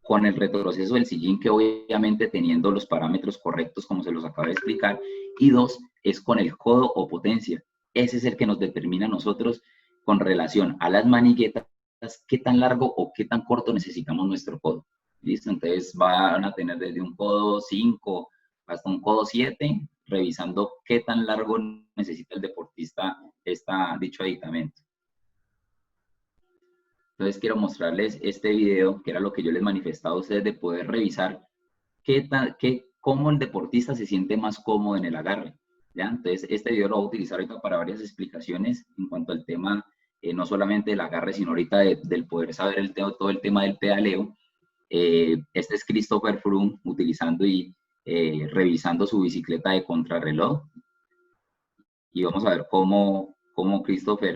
con el retroceso del sillín, que obviamente teniendo los parámetros correctos, como se los acabo de explicar, y dos, es con el codo o potencia. Ese es el que nos determina a nosotros con relación a las maniguetas, qué tan largo o qué tan corto necesitamos nuestro codo. ¿Listo? Entonces van a tener desde un codo 5 hasta un codo 7, revisando qué tan largo necesita el deportista dicho aditamento. Entonces quiero mostrarles este video, que era lo que yo les manifestaba a ustedes, de poder revisar cómo el deportista se siente más cómodo en el agarre. ¿Ya? Entonces este video lo voy a utilizar ahorita para varias explicaciones en cuanto al tema, no solamente del agarre, sino ahorita del poder saber todo el tema del pedaleo. Este es Christopher Froome utilizando y revisando su bicicleta de contrarreloj. Y vamos a ver cómo Christopher...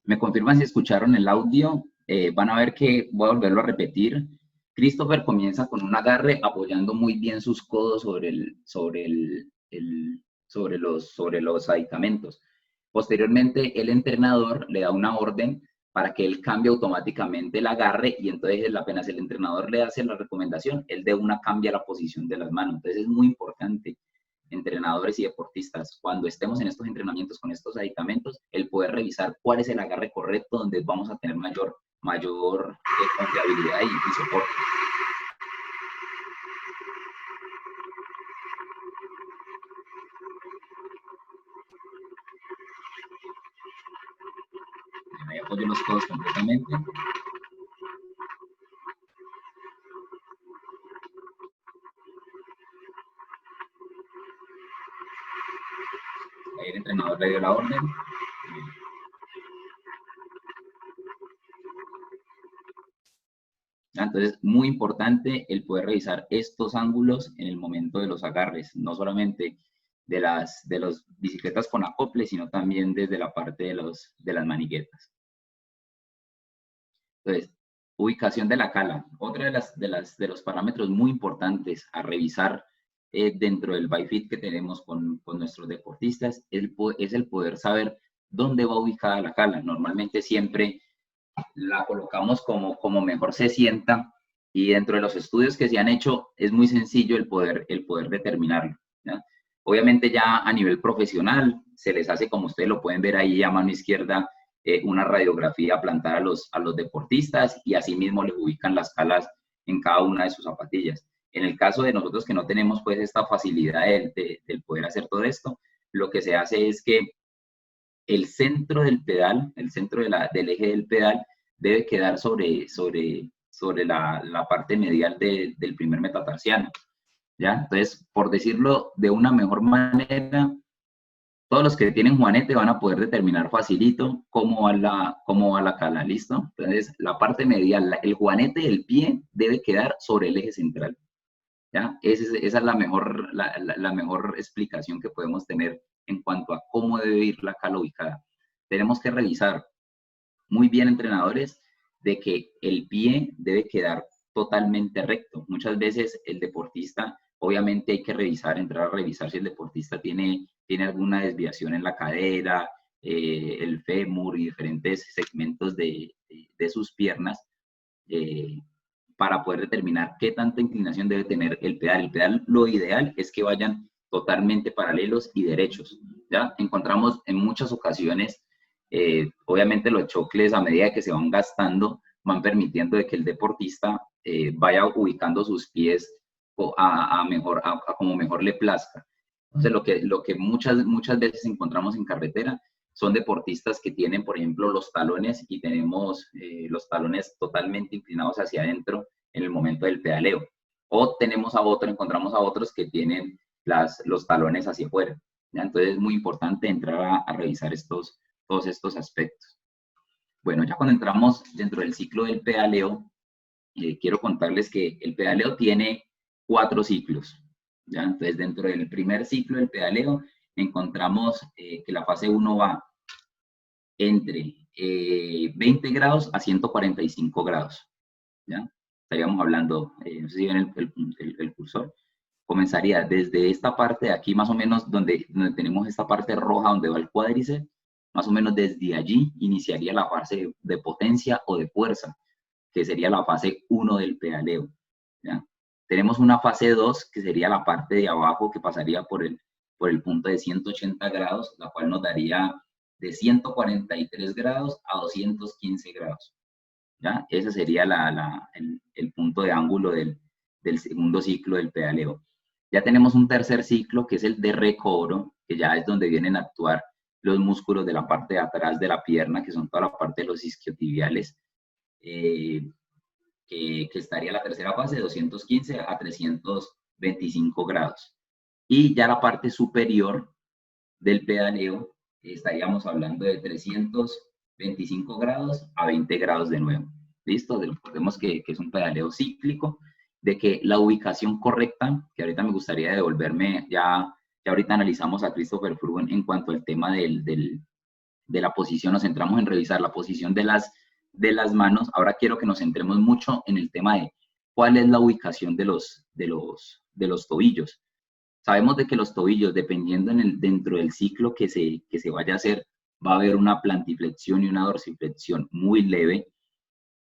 Me confirman si escucharon el audio. Van a ver que voy a volverlo a repetir. Christopher comienza con un agarre apoyando muy bien sus codos sobre los aditamentos. Posteriormente, el entrenador le da una orden para que él cambie automáticamente el agarre, y entonces apenas el entrenador le hace la recomendación, él de una cambia la posición de las manos. Entonces es muy importante, entrenadores y deportistas, cuando estemos en estos entrenamientos con estos aditamentos, el poder revisar cuál es el agarre correcto donde vamos a tener mayor confiabilidad y soporte. Ahí apoyo los codos completamente. Ahí el entrenador le dio la orden. Entonces, muy importante el poder revisar estos ángulos en el momento de los agarres, no solamente de las bicicletas con acople, sino también desde la parte de las maniguetas. Entonces, ubicación de la cala. Otra de los parámetros muy importantes a revisar dentro del BikeFit que tenemos con nuestros deportistas es el poder saber dónde va ubicada la cala. Normalmente siempre la colocamos como mejor se sienta, y dentro de los estudios que se han hecho es muy sencillo el poder determinarlo, ¿ya? Obviamente ya a nivel profesional se les hace, como ustedes lo pueden ver ahí a mano izquierda, una radiografía plantada a los deportistas, y asimismo les ubican las calas en cada una de sus zapatillas. En el caso de nosotros que no tenemos pues esta facilidad del poder hacer todo esto, lo que se hace es que el centro del pedal, el centro del eje del pedal debe quedar sobre la parte medial del primer metatarsiano, ¿ya? Entonces, por decirlo de una mejor manera, todos los que tienen juanete van a poder determinar facilito cómo va la cala, ¿listo? Entonces, la parte medial, el juanete del pie debe quedar sobre el eje central, ¿ya? Esa es la mejor explicación que podemos tener en cuanto a cómo debe ir la cala ubicada. Tenemos que revisar muy bien, entrenadores, de que el pie debe quedar totalmente recto. Muchas veces el deportista, obviamente hay que entrar a revisar si el deportista tiene alguna desviación en la cadera, el fémur y diferentes segmentos de de sus piernas para poder determinar qué tanta inclinación debe tener el pedal. El pedal, lo ideal es que vayan totalmente paralelos y derechos. ¿Ya? Encontramos en muchas ocasiones, obviamente los chocles a medida que se van gastando, van permitiendo de que el deportista vaya ubicando sus pies a como mejor le plazca. Entonces, lo que muchas veces encontramos en carretera son deportistas que tienen, por ejemplo, los talones y tenemos los talones totalmente inclinados hacia adentro en el momento del pedaleo. O encontramos a otros que tienen los talones hacia afuera. ¿Ya? Entonces es muy importante entrar a revisar todos estos aspectos. Bueno, ya cuando entramos dentro del ciclo del pedaleo, quiero contarles que el pedaleo tiene 4 ciclos. ¿Ya? Entonces, dentro del primer ciclo del pedaleo, encontramos que la fase 1 va entre 20 grados a 145 grados. ¿Ya? Estaríamos hablando, no sé si ven el cursor, comenzaría desde esta parte de aquí, más o menos, donde tenemos esta parte roja donde va el cuádriceps, más o menos desde allí iniciaría la fase de potencia o de fuerza, que sería la fase 1 del pedaleo. ¿Ya? Tenemos una fase 2, que sería la parte de abajo, que pasaría por el punto de 180 grados, la cual nos daría de 143 grados a 215 grados. ¿Ya? Ese sería el punto de ángulo del segundo ciclo del pedaleo. Ya tenemos un tercer ciclo, que es el de recobro, que ya es donde vienen a actuar los músculos de la parte de atrás de la pierna, que son toda la parte de los isquiotibiales, que estaría la tercera fase de 215 a 325 grados. Y ya la parte superior del pedaleo, estaríamos hablando de 325 grados a 20 grados de nuevo. ¿Listo? Recordemos que es un pedaleo cíclico, de que la ubicación correcta, que ahorita me gustaría devolverme, ya ahorita analizamos a Christopher Froome en cuanto al tema de la posición, nos centramos en revisar la posición de las manos. Ahora quiero que nos centremos mucho en el tema de cuál es la ubicación de los tobillos. Sabemos de que los tobillos, dependiendo dentro del ciclo que se vaya a hacer, va a haber una plantiflexión y una dorsiflexión muy leve,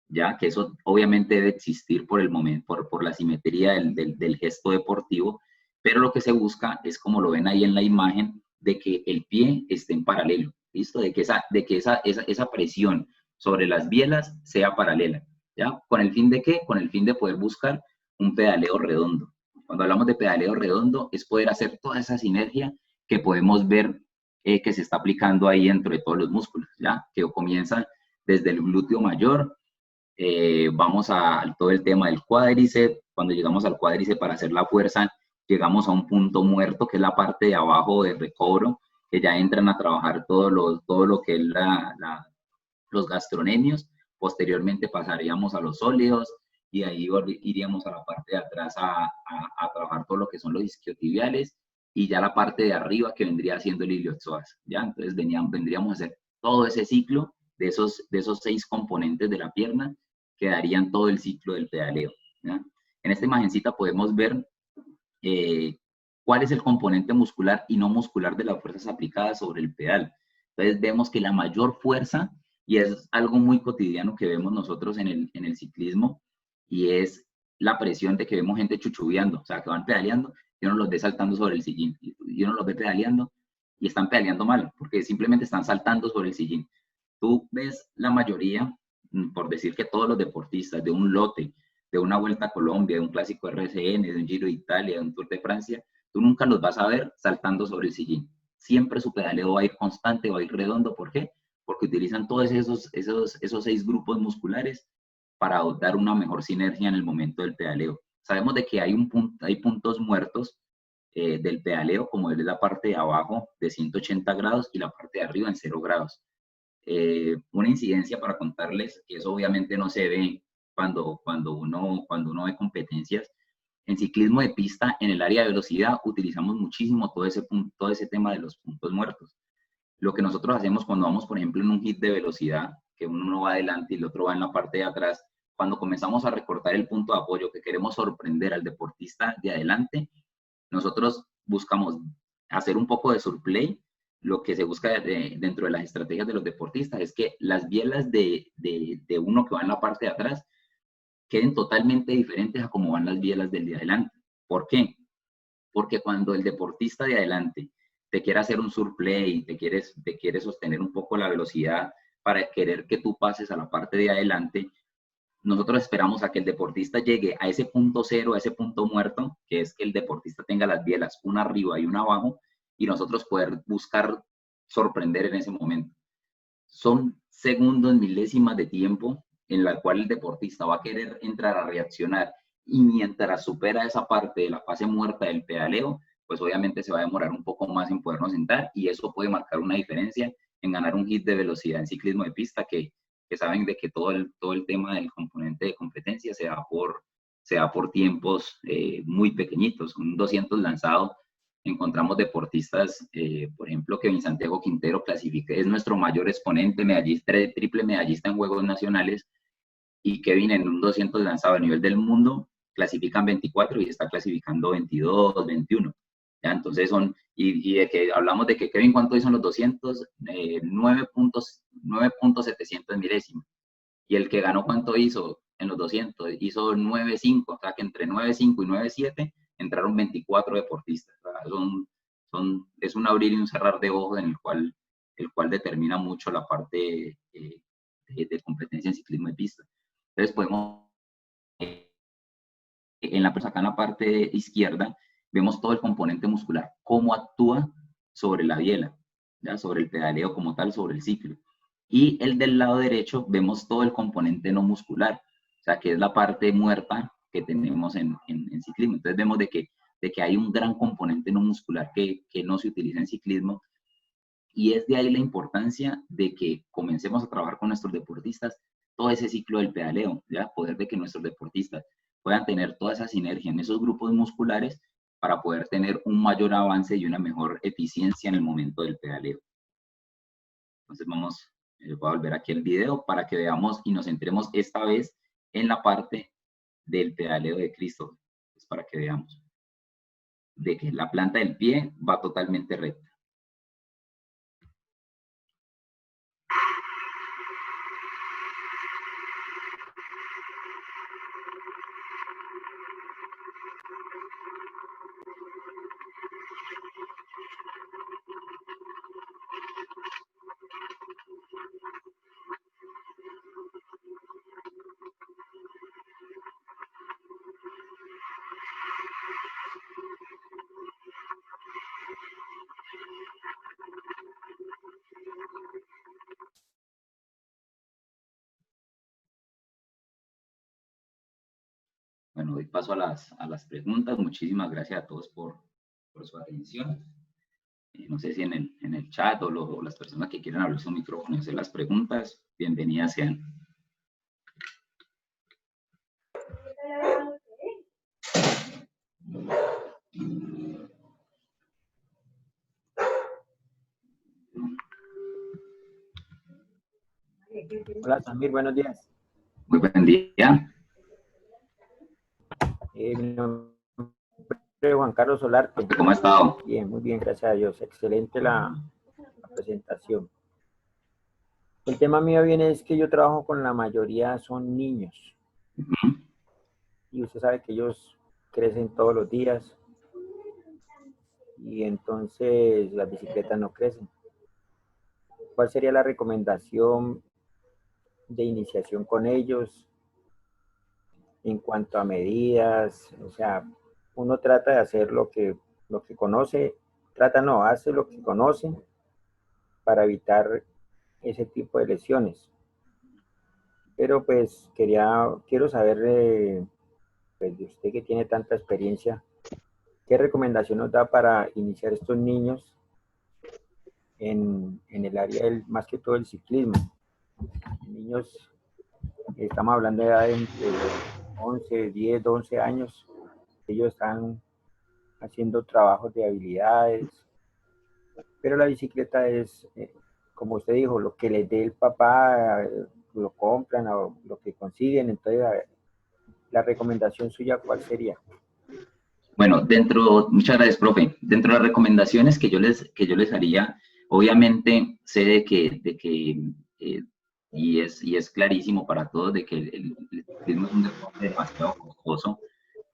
ya que eso obviamente debe existir por el momento, por la simetría del gesto deportivo, pero lo que se busca es, como lo ven ahí en la imagen, de que el pie esté en paralelo, ¿listo? De que esa presión sobre las bielas sea paralela, ¿ya? ¿Con el fin de qué? Con el fin de poder buscar un pedaleo redondo. Cuando hablamos de pedaleo redondo, es poder hacer toda esa sinergia que podemos ver que se está aplicando ahí dentro de todos los músculos, ¿ya? Que comienza desde el glúteo mayor, vamos a todo el tema del cuádriceps. Cuando llegamos al cuádriceps para hacer la fuerza, llegamos a un punto muerto, que es la parte de abajo de recobro, que ya entran a trabajar todo lo que es los gastronemios. Posteriormente pasaríamos a los sólidos, y ahí iríamos a la parte de atrás a trabajar todo lo que son los isquiotibiales, y ya la parte de arriba que vendría siendo el iliopsoas, ¿ya? Entonces vendríamos a hacer todo ese ciclo de esos 6 componentes de la pierna, que darían todo el ciclo del pedaleo, ¿ya? En esta imagencita podemos ver cuál es el componente muscular y no muscular de las fuerzas aplicadas sobre el pedal. Entonces vemos que la mayor fuerza, y es algo muy cotidiano que vemos nosotros en el ciclismo, y es la presión de que vemos gente chuchubeando, o sea, que van pedaleando y uno los ve saltando sobre el sillín, y uno los ve pedaleando y están pedaleando mal, porque simplemente están saltando sobre el sillín. Tú ves la mayoría, por decir que todos los deportistas de un lote, de una Vuelta a Colombia, de un Clásico RCN, de un Giro de Italia, de un Tour de Francia, tú nunca los vas a ver saltando sobre el sillín. Siempre su pedaleo va a ir constante, va a ir redondo. ¿Por qué? Porque utilizan todos esos 6 grupos musculares para dar una mejor sinergia en el momento del pedaleo. Sabemos de que hay puntos muertos del pedaleo, como es la parte de abajo de 180 grados y la parte de arriba en 0 grados. Una incidencia para contarles, que eso obviamente no se ve cuando uno ve competencias. En ciclismo de pista, en el área de velocidad, utilizamos muchísimo todo ese tema de los puntos muertos. Lo que nosotros hacemos cuando vamos, por ejemplo, en un hit de velocidad, que uno va adelante y el otro va en la parte de atrás, cuando comenzamos a recortar el punto de apoyo, que queremos sorprender al deportista de adelante, nosotros buscamos hacer un poco de surplay, lo que se busca dentro de las estrategias de los deportistas es que las bielas de uno que va en la parte de atrás queden totalmente diferentes a cómo van las bielas del de adelante. ¿Por qué? Porque cuando el deportista de adelante te quiere hacer un surplay, te quiere sostener un poco la velocidad para querer que tú pases a la parte de adelante, nosotros esperamos a que el deportista llegue a ese punto cero, a ese punto muerto, que es que el deportista tenga las bielas, una arriba y una abajo, y nosotros poder buscar sorprender en ese momento. Son segundos, milésimas de tiempo en la cual el deportista va a querer entrar a reaccionar, y mientras supera esa parte de la fase muerta del pedaleo, pues obviamente se va a demorar un poco más en podernos sentar, y eso puede marcar una diferencia en ganar un hit de velocidad en ciclismo de pista, que saben de que todo el tema del componente de competencia se da por tiempos muy pequeñitos. Un 200 lanzado, encontramos deportistas, por ejemplo, Kevin Santiago Quintero clasifica, es nuestro mayor exponente, medallista, triple medallista en Juegos Nacionales, y Kevin en un 200 lanzado a nivel del mundo clasifican 24 y está clasificando 22, 21. ¿Ya? Entonces y de que hablamos de que Kevin, ¿cuánto hizo en los 200? 9.700 milésimas. Y el que ganó, ¿cuánto hizo en los 200? Hizo 9.5, o sea que entre 9.5 y 9.7 entraron 24 deportistas. O sea, es un abrir y un cerrar de ojos en el cual determina mucho la parte de competencia en ciclismo de pista. Entonces podemos, acá en la parte izquierda, vemos todo el componente muscular, cómo actúa sobre la biela, ¿ya? Sobre el pedaleo como tal, sobre el ciclo. Y el del lado derecho vemos todo el componente no muscular, o sea, que es la parte muerta que tenemos en ciclismo. Entonces vemos de que hay un gran componente no muscular que no se utiliza en ciclismo, y es de ahí la importancia de que comencemos a trabajar con nuestros deportistas todo ese ciclo del pedaleo, ¿ya? Poder de que nuestros deportistas puedan tener toda esa sinergia en esos grupos musculares para poder tener un mayor avance y una mejor eficiencia en el momento del pedaleo. Entonces voy a volver aquí el video para que veamos y nos centremos esta vez en la parte del pedaleo de Christopher, pues para que veamos de que la planta del pie va totalmente recta. Bueno, doy paso a las preguntas. Muchísimas gracias a todos por su atención. No sé si en el chat o las personas que quieran abrir su micrófono y hacer las preguntas, bienvenidas sean. Hola, Samir, buenos días. Muy buen día. Mi nombre es Juan Carlos Solarte. ¿Cómo ha estado? Bien, muy bien, gracias a Dios. Excelente la presentación. El tema mío viene es que yo trabajo con la mayoría son niños. Y usted sabe que ellos crecen todos los días. Y entonces las bicicletas no crecen. ¿Cuál sería la recomendación de iniciación con ellos en cuanto a medidas? O sea, uno trata de hacer lo que conoce, hace lo que conoce para evitar ese tipo de lesiones. Pero pues quiero saber pues, de usted que tiene tanta experiencia, ¿qué recomendación nos da para iniciar estos niños en el área más que todo el ciclismo? Niños, estamos hablando de edad entre 11, 10, 11 años, ellos están haciendo trabajos de habilidades, pero la bicicleta es, como usted dijo, lo que les dé el papá, lo compran o lo que consiguen. Entonces, la recomendación suya, ¿cuál sería? Bueno, muchas gracias, profe. Dentro de las recomendaciones que yo les haría, Obviamente sé de que y es clarísimo para todos de que el ciclismo es un deporte demasiado costoso,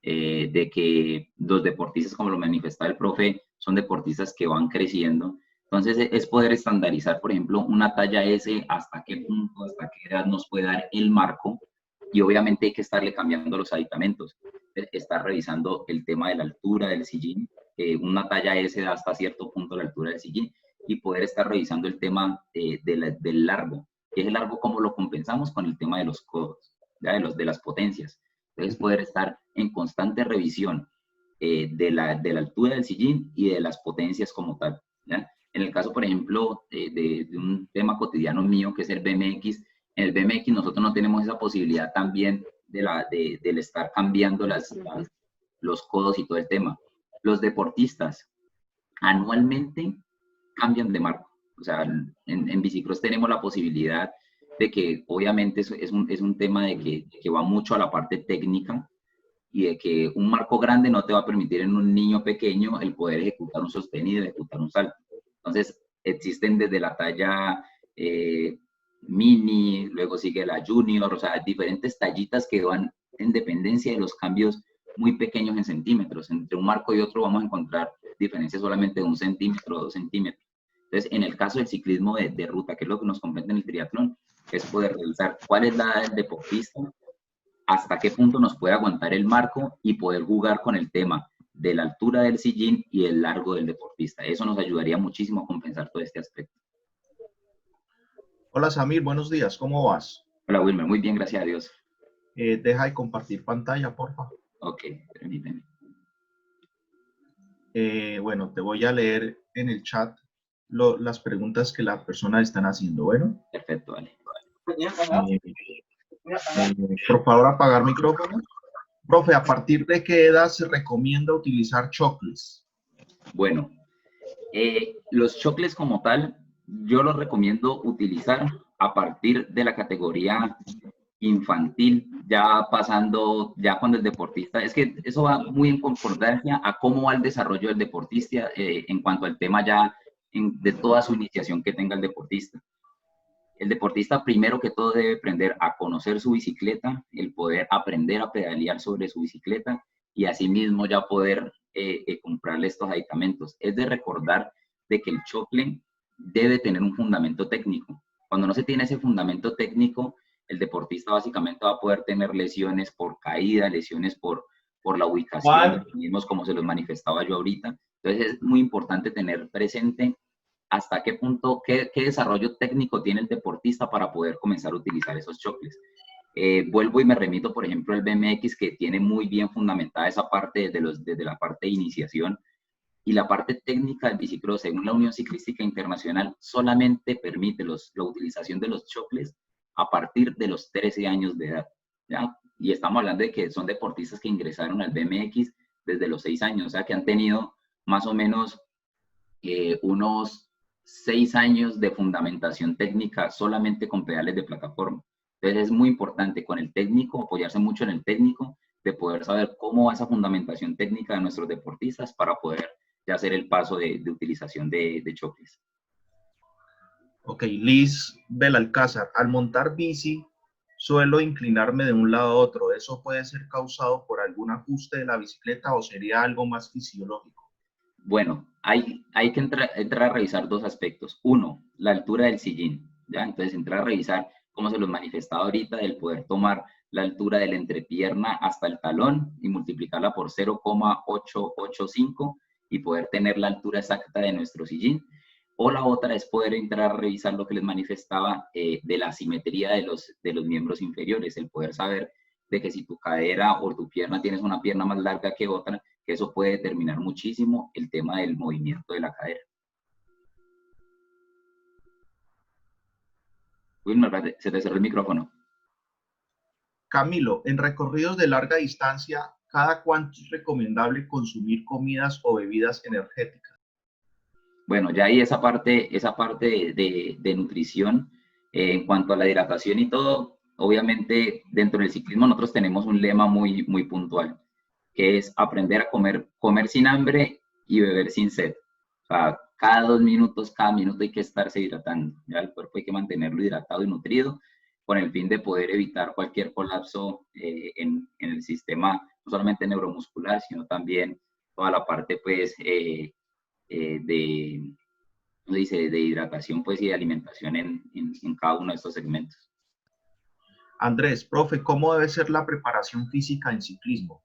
de que los deportistas, como lo manifestaba el profe, son deportistas que van creciendo. Entonces, es poder estandarizar, por ejemplo, una talla S, hasta qué punto, hasta qué edad nos puede dar el marco, y obviamente hay que estarle cambiando los aditamentos. Estar revisando el tema de la altura del sillín, una talla S da hasta cierto punto la altura del sillín, y poder estar revisando el tema del largo. ¿Qué es el largo? ¿Cómo lo compensamos? Con el tema de los codos, ¿ya? De las potencias. Entonces, poder estar en constante revisión de la altura del sillín y de las potencias como tal, ¿ya? En el caso, por ejemplo, de un tema cotidiano mío, que es el BMX, en el BMX nosotros no tenemos esa posibilidad también del estar cambiando los codos y todo el tema. Los deportistas anualmente cambian de marco. O sea, en bicicross tenemos la posibilidad de que obviamente es un tema de que va mucho a la parte técnica, y de que un marco grande no te va a permitir en un niño pequeño el poder ejecutar un sostenido, ejecutar un salto. Entonces, existen desde la talla mini, luego sigue la junior, o sea, diferentes tallitas que van en dependencia de los cambios muy pequeños en centímetros. Entre un marco y otro vamos a encontrar diferencias solamente de 1 centímetro o 2 centímetros. Entonces, en el caso del ciclismo de ruta, que es lo que nos compete en el triatlón, es poder revisar cuál es la edad del deportista, hasta qué punto nos puede aguantar el marco, y poder jugar con el tema de la altura del sillín y el largo del deportista. Eso nos ayudaría muchísimo a compensar todo este aspecto. Hola Samir, buenos días, ¿cómo vas? Hola Wilmer, muy bien, gracias a Dios. Deja de compartir pantalla, porfa. Ok, permíteme. Bueno, te voy a leer en el chat las preguntas que las personas están haciendo. Bueno. Perfecto, vale. Por favor, apagar micrófono. Profe, ¿a partir de qué edad se recomienda utilizar chocles? Bueno, los chocles como tal, yo los recomiendo utilizar a partir de la categoría infantil, ya pasando, ya cuando el deportista, es que eso va muy en concordancia a cómo va el desarrollo del deportista en cuanto al tema ya de toda su iniciación que tenga el deportista. El deportista primero que todo debe aprender a conocer su bicicleta, el poder aprender a pedalear sobre su bicicleta, y asimismo ya poder comprarle estos aditamentos. Es de recordar de que el chocle debe tener un fundamento técnico. Cuando no se tiene ese fundamento técnico, el deportista básicamente va a poder tener lesiones por caída, lesiones por la ubicación, mismos como se los manifestaba yo ahorita. Entonces es muy importante tener presente hasta qué punto, qué desarrollo técnico tiene el deportista para poder comenzar a utilizar esos chocles. Vuelvo y me remito, por ejemplo, al BMX, que tiene muy bien fundamentada esa parte desde la parte de iniciación, y la parte técnica del bicicross, según la Unión Ciclística Internacional, solamente permite la utilización de los chocles a partir de los 13 años de edad, ¿ya? Y estamos hablando de que son deportistas que ingresaron al BMX desde los 6 años, o sea, que han tenido más o menos unos 6 años de fundamentación técnica solamente con pedales de plataforma. Entonces es muy importante con el técnico, apoyarse mucho en el técnico, de poder saber cómo va esa fundamentación técnica de nuestros deportistas para poder ya hacer el paso de utilización de chocles. Ok, Liz Belalcázar, al montar bici suelo inclinarme de un lado a otro. ¿Eso puede ser causado por algún ajuste de la bicicleta o sería algo más fisiológico? Bueno, hay que entrar a revisar dos aspectos. Uno, la altura del sillín, ¿ya? Entonces, entrar a revisar, como se los manifestaba ahorita, del poder tomar la altura de la entrepierna hasta el talón y multiplicarla por 0,885 y poder tener la altura exacta de nuestro sillín. O la otra es poder entrar a revisar lo que les manifestaba de la simetría de los miembros inferiores, el poder saber de que si tu cadera o tu pierna tienes una pierna más larga que otra, que eso puede determinar muchísimo el tema del movimiento de la cadera. Wilmer, se te cerró el micrófono. Camilo, en recorridos de larga distancia, ¿cada cuánto es recomendable consumir comidas o bebidas energéticas? Bueno, ya hay esa parte de nutrición. En cuanto a la hidratación y todo, obviamente dentro del ciclismo nosotros tenemos un lema muy puntual, que es aprender a comer sin hambre y beber sin sed. O sea, cada 2 minutos, cada minuto hay que estarse hidratando. ¿Ya? El cuerpo hay que mantenerlo hidratado y nutrido con el fin de poder evitar cualquier colapso en el sistema, no solamente neuromuscular, sino también toda la parte pues, de hidratación pues, y de alimentación en cada uno de estos segmentos. Andrés, profe, ¿cómo debe ser la preparación física en ciclismo?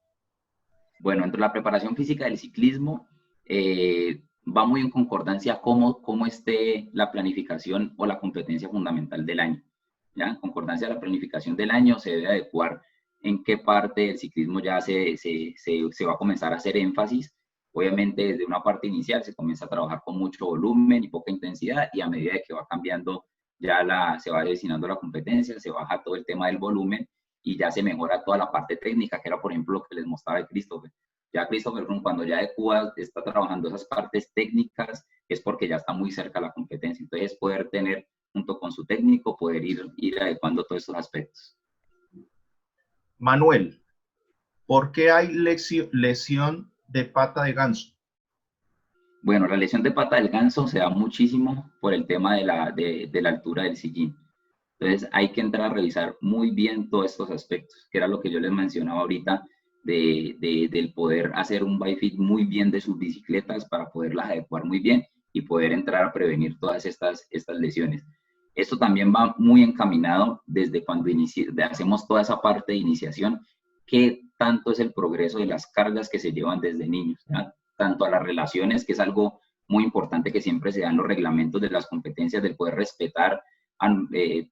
Bueno, entre la preparación física del ciclismo va muy en concordancia cómo esté la planificación o la competencia fundamental del año. ¿Ya? En concordancia de la planificación del año se debe adecuar en qué parte del ciclismo ya se va a comenzar a hacer énfasis. Obviamente desde una parte inicial se comienza a trabajar con mucho volumen y poca intensidad, y a medida que va cambiando se va destinando la competencia, se baja todo el tema del volumen y ya se mejora toda la parte técnica, que era por ejemplo lo que les mostraba de Christopher. Ya Christopher, cuando ya de Cuba está trabajando esas partes técnicas, es porque ya está muy cerca de la competencia. Entonces poder tener junto con su técnico, poder ir adecuando todos estos aspectos. Manuel, ¿por qué hay lesión de pata de ganso? Bueno, la lesión de pata del ganso se da muchísimo por el tema de la altura del sillín. Entonces hay que entrar a revisar muy bien todos estos aspectos, que era lo que yo les mencionaba ahorita, del poder hacer un bike fit muy bien de sus bicicletas para poderlas adecuar muy bien y poder entrar a prevenir todas estas lesiones. Esto también va muy encaminado desde cuando hacemos toda esa parte de iniciación, qué tanto es el progreso de las cargas que se llevan desde niños, ¿ya? Tanto a las relaciones, que es algo muy importante que siempre se dan los reglamentos de las competencias, del poder respetar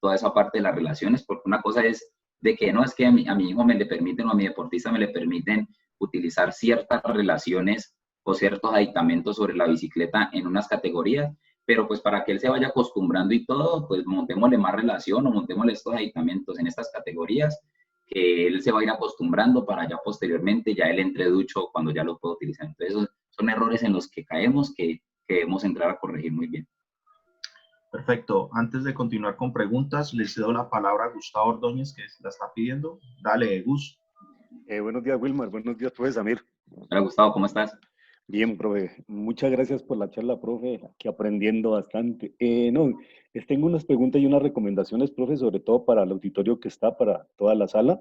toda esa parte de las relaciones, porque una cosa es de que no es que a mi hijo me le permiten o a mi deportista me le permiten utilizar ciertas relaciones o ciertos aditamentos sobre la bicicleta en unas categorías, pero pues para que él se vaya acostumbrando y todo, pues montémosle más relación o montémosle estos aditamentos en estas categorías, que él se va a ir acostumbrando para ya posteriormente, ya él entre ducho cuando ya lo pueda utilizar. Entonces son errores en los que caemos que debemos entrar a corregir muy bien. Perfecto. Antes de continuar con preguntas, les cedo la palabra a Gustavo Ordóñez, que la está pidiendo. Dale, Gus. Buenos días, Wilmar. Buenos días, profe Samir. Hola, Gustavo, ¿cómo estás? Bien, profe. Muchas gracias por la charla, profe. Aquí aprendiendo bastante. Les tengo unas preguntas y unas recomendaciones, profe, sobre todo para el auditorio que está, para toda la sala.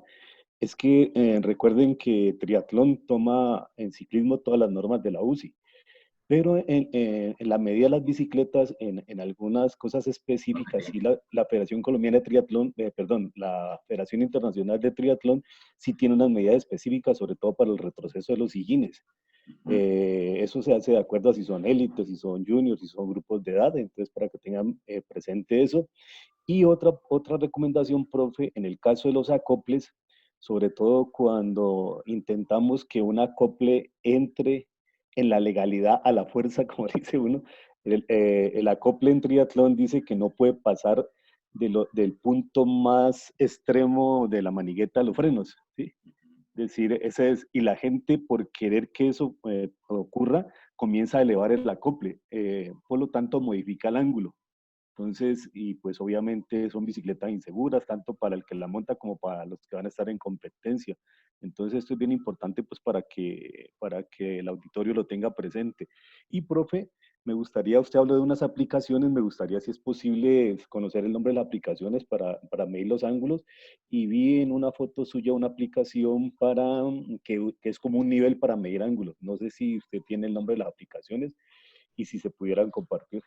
Es que recuerden que triatlón toma en ciclismo todas las normas de la UCI. Pero en la medida de las bicicletas, en algunas cosas específicas, sí la Federación Colombiana de Triatlón, la Federación Internacional de Triatlón, sí tiene unas medidas específicas, sobre todo para el retroceso de los sillines. Eso se hace de acuerdo a si son élites, si son juniors, si son grupos de edad, entonces para que tengan presente eso. Y otra recomendación, profe, en el caso de los acoples, sobre todo cuando intentamos que un acople entre en la legalidad a la fuerza, como dice uno, el acople en triatlón dice que no puede pasar del punto más extremo de la manigueta a los frenos, ¿sí? Es decir, y la gente por querer que eso ocurra, comienza a elevar el acople, por lo tanto modifica el ángulo. Entonces, y pues obviamente son bicicletas inseguras, tanto para el que la monta como para los que van a estar en competencia. Entonces, esto es bien importante pues para que el auditorio lo tenga presente. Y, profe, me gustaría, usted habló de unas aplicaciones, me gustaría si es posible conocer el nombre de las aplicaciones para medir los ángulos. Y vi en una foto suya una aplicación que es como un nivel para medir ángulos. No sé si usted tiene el nombre de las aplicaciones y si se pudieran compartir.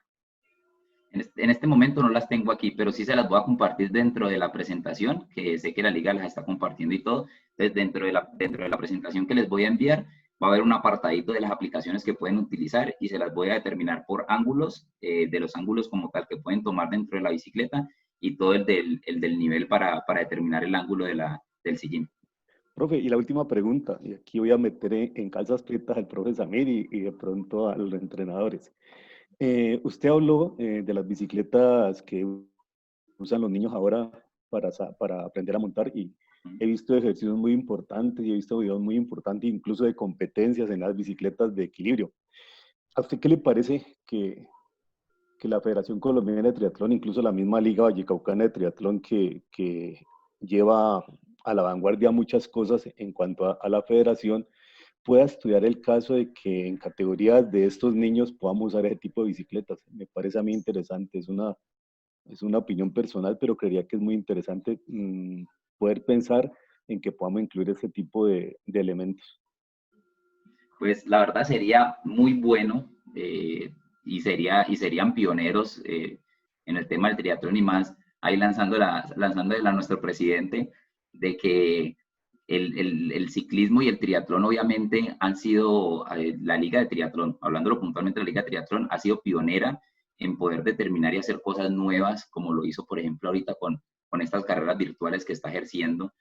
En este momento no las tengo aquí, pero sí se las voy a compartir dentro de la presentación, que sé que la liga las está compartiendo y todo. Entonces, dentro de la presentación que les voy a enviar, va a haber un apartadito de las aplicaciones que pueden utilizar y se las voy a determinar por ángulos, de los ángulos como tal que pueden tomar dentro de la bicicleta y todo el del nivel para determinar el ángulo del sillín. Profe, y la última pregunta, y aquí voy a meter en calzas prietas al profe Samir y de pronto a los entrenadores. Usted habló de las bicicletas que usan los niños ahora para aprender a montar y he visto ejercicios muy importantes y he visto videos muy importantes, incluso de competencias en las bicicletas de equilibrio. ¿A usted qué le parece que la Federación Colombiana de Triatlón, incluso la misma Liga Vallecaucana de Triatlón que lleva a la vanguardia muchas cosas en cuanto a la federación, pueda estudiar el caso de que en categorías de estos niños podamos usar ese tipo de bicicletas. Me parece a mí interesante, es una opinión personal, pero creería que es muy interesante poder pensar en que podamos incluir ese tipo de elementos. Pues la verdad sería muy bueno y serían pioneros en el tema del triatlón y más ahí lanzándole a nuestro presidente de que el ciclismo y el triatlón obviamente han sido, la liga de triatlón, hablándolo puntualmente, la liga de triatlón ha sido pionera en poder determinar y hacer cosas nuevas, como lo hizo por ejemplo ahorita con estas carreras virtuales que está ejerciendo.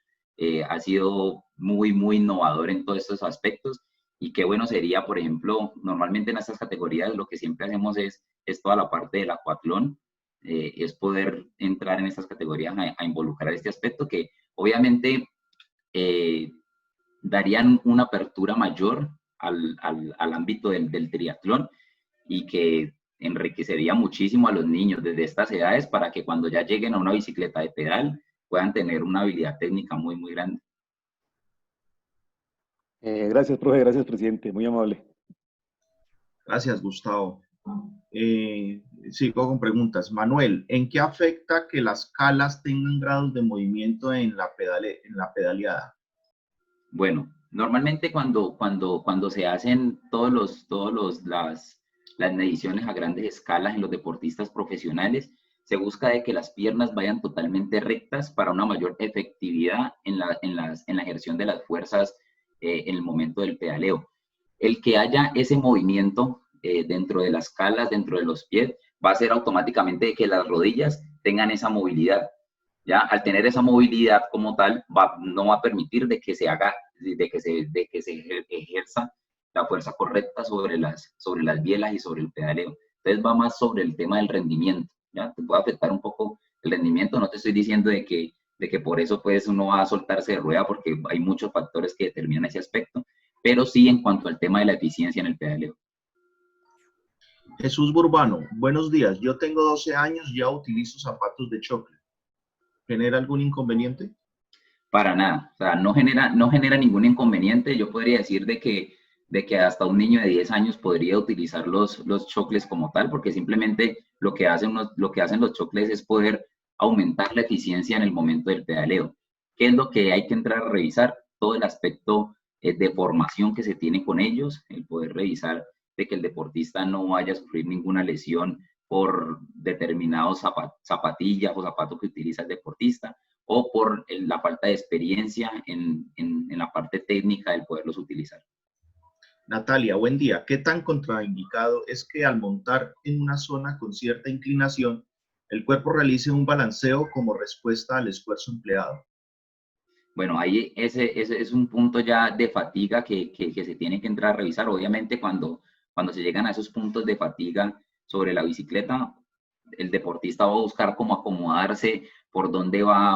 Ha sido muy, muy innovador en todos estos aspectos. Y qué bueno sería, por ejemplo, normalmente en estas categorías lo que siempre hacemos es toda la parte del acuatlón, es poder entrar en estas categorías a involucrar este aspecto que obviamente darían una apertura mayor al ámbito del triatlón y que enriquecería muchísimo a los niños desde estas edades para que cuando ya lleguen a una bicicleta de pedal puedan tener una habilidad técnica muy, muy grande. Gracias, profe, gracias, presidente, muy amable. Gracias, Gustavo. Sigo con preguntas. Manuel, ¿en qué afecta que las calas tengan grados de movimiento en la pedaleada? Bueno, normalmente cuando se hacen las mediciones a grandes escalas en los deportistas profesionales, se busca de que las piernas vayan totalmente rectas para una mayor efectividad en la ejerción de las fuerzas en el momento del pedaleo. El que haya ese movimiento dentro de las calas, dentro de los pies, va a hacer automáticamente que las rodillas tengan esa movilidad. ¿Ya? Al tener esa movilidad como tal, no va a permitir de que se ejerza la fuerza correcta sobre las bielas y sobre el pedaleo. Entonces va más sobre el tema del rendimiento, ¿ya? Te puede afectar un poco el rendimiento, no te estoy diciendo de que por eso pues uno va a soltarse de rueda, porque hay muchos factores que determinan ese aspecto, pero sí en cuanto al tema de la eficiencia en el pedaleo. Jesús Burbano, buenos días. Yo tengo 12 años, ya utilizo zapatos de chocle. ¿Genera algún inconveniente? Para nada, o sea, no genera ningún inconveniente. Yo podría decir de que hasta un niño de 10 años podría utilizar los chocles como tal, porque simplemente lo que hacen los chocles es poder aumentar la eficiencia en el momento del pedaleo. ¿Qué es lo que hay que entrar a revisar? Todo el aspecto de formación que se tiene con ellos, el poder revisar de que el deportista no vaya a sufrir ninguna lesión por determinados zapatillas o zapatos que utiliza el deportista, o por la falta de experiencia en la parte técnica del poderlos utilizar. Natalia, buen día. ¿Qué tan contraindicado es que al montar en una zona con cierta inclinación, el cuerpo realice un balanceo como respuesta al esfuerzo empleado? Bueno, ahí ese es un punto ya de fatiga que se tiene que entrar a revisar. Obviamente cuando se llegan a esos puntos de fatiga sobre la bicicleta, el deportista va a buscar cómo acomodarse, por dónde va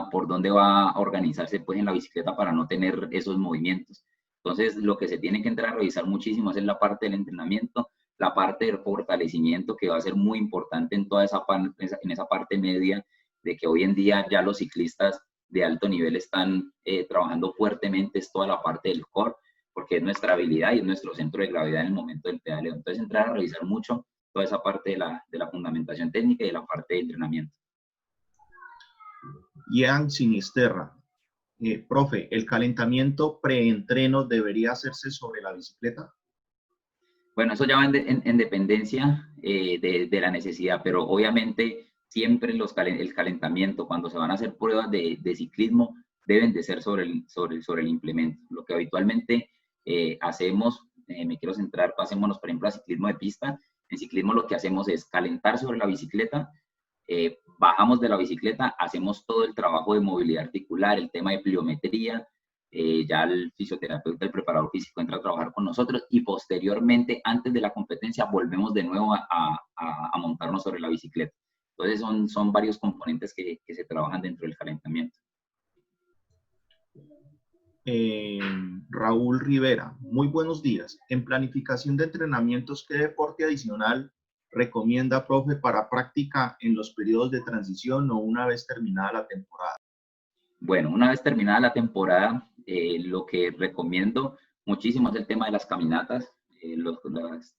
a organizarse pues en la bicicleta para no tener esos movimientos. Entonces, lo que se tiene que entrar a revisar muchísimo es la parte del entrenamiento, la parte del fortalecimiento, que va a ser muy importante en toda esa parte media, de que hoy en día ya los ciclistas de alto nivel están trabajando fuertemente, es toda la parte del core, porque es nuestra habilidad y es nuestro centro de gravedad en el momento del pedaleo. Entonces, entrar a revisar mucho toda esa parte de la fundamentación técnica y de la parte de entrenamiento. Ian Sinisterra, profe, ¿el calentamiento preentreno debería hacerse sobre la bicicleta? Bueno, eso ya va en dependencia de la necesidad, pero obviamente siempre el calentamiento, cuando se van a hacer pruebas de ciclismo, deben de ser sobre el implemento. Lo que habitualmente hacemos, me quiero centrar, pasémonos por ejemplo a ciclismo de pista. En ciclismo lo que hacemos es calentar sobre la bicicleta, bajamos de la bicicleta, hacemos todo el trabajo de movilidad articular, el tema de pliometría, ya el fisioterapeuta, el preparador físico entra a trabajar con nosotros y posteriormente, antes de la competencia, volvemos de nuevo a montarnos sobre la bicicleta. Entonces son varios componentes que se trabajan dentro del calentamiento. Raúl Rivera, muy buenos días. En planificación de entrenamientos, ¿qué deporte adicional recomienda, profe, para práctica en los periodos de transición o una vez terminada la temporada? Bueno, una vez terminada la temporada, lo que recomiendo muchísimo es el tema de las caminatas,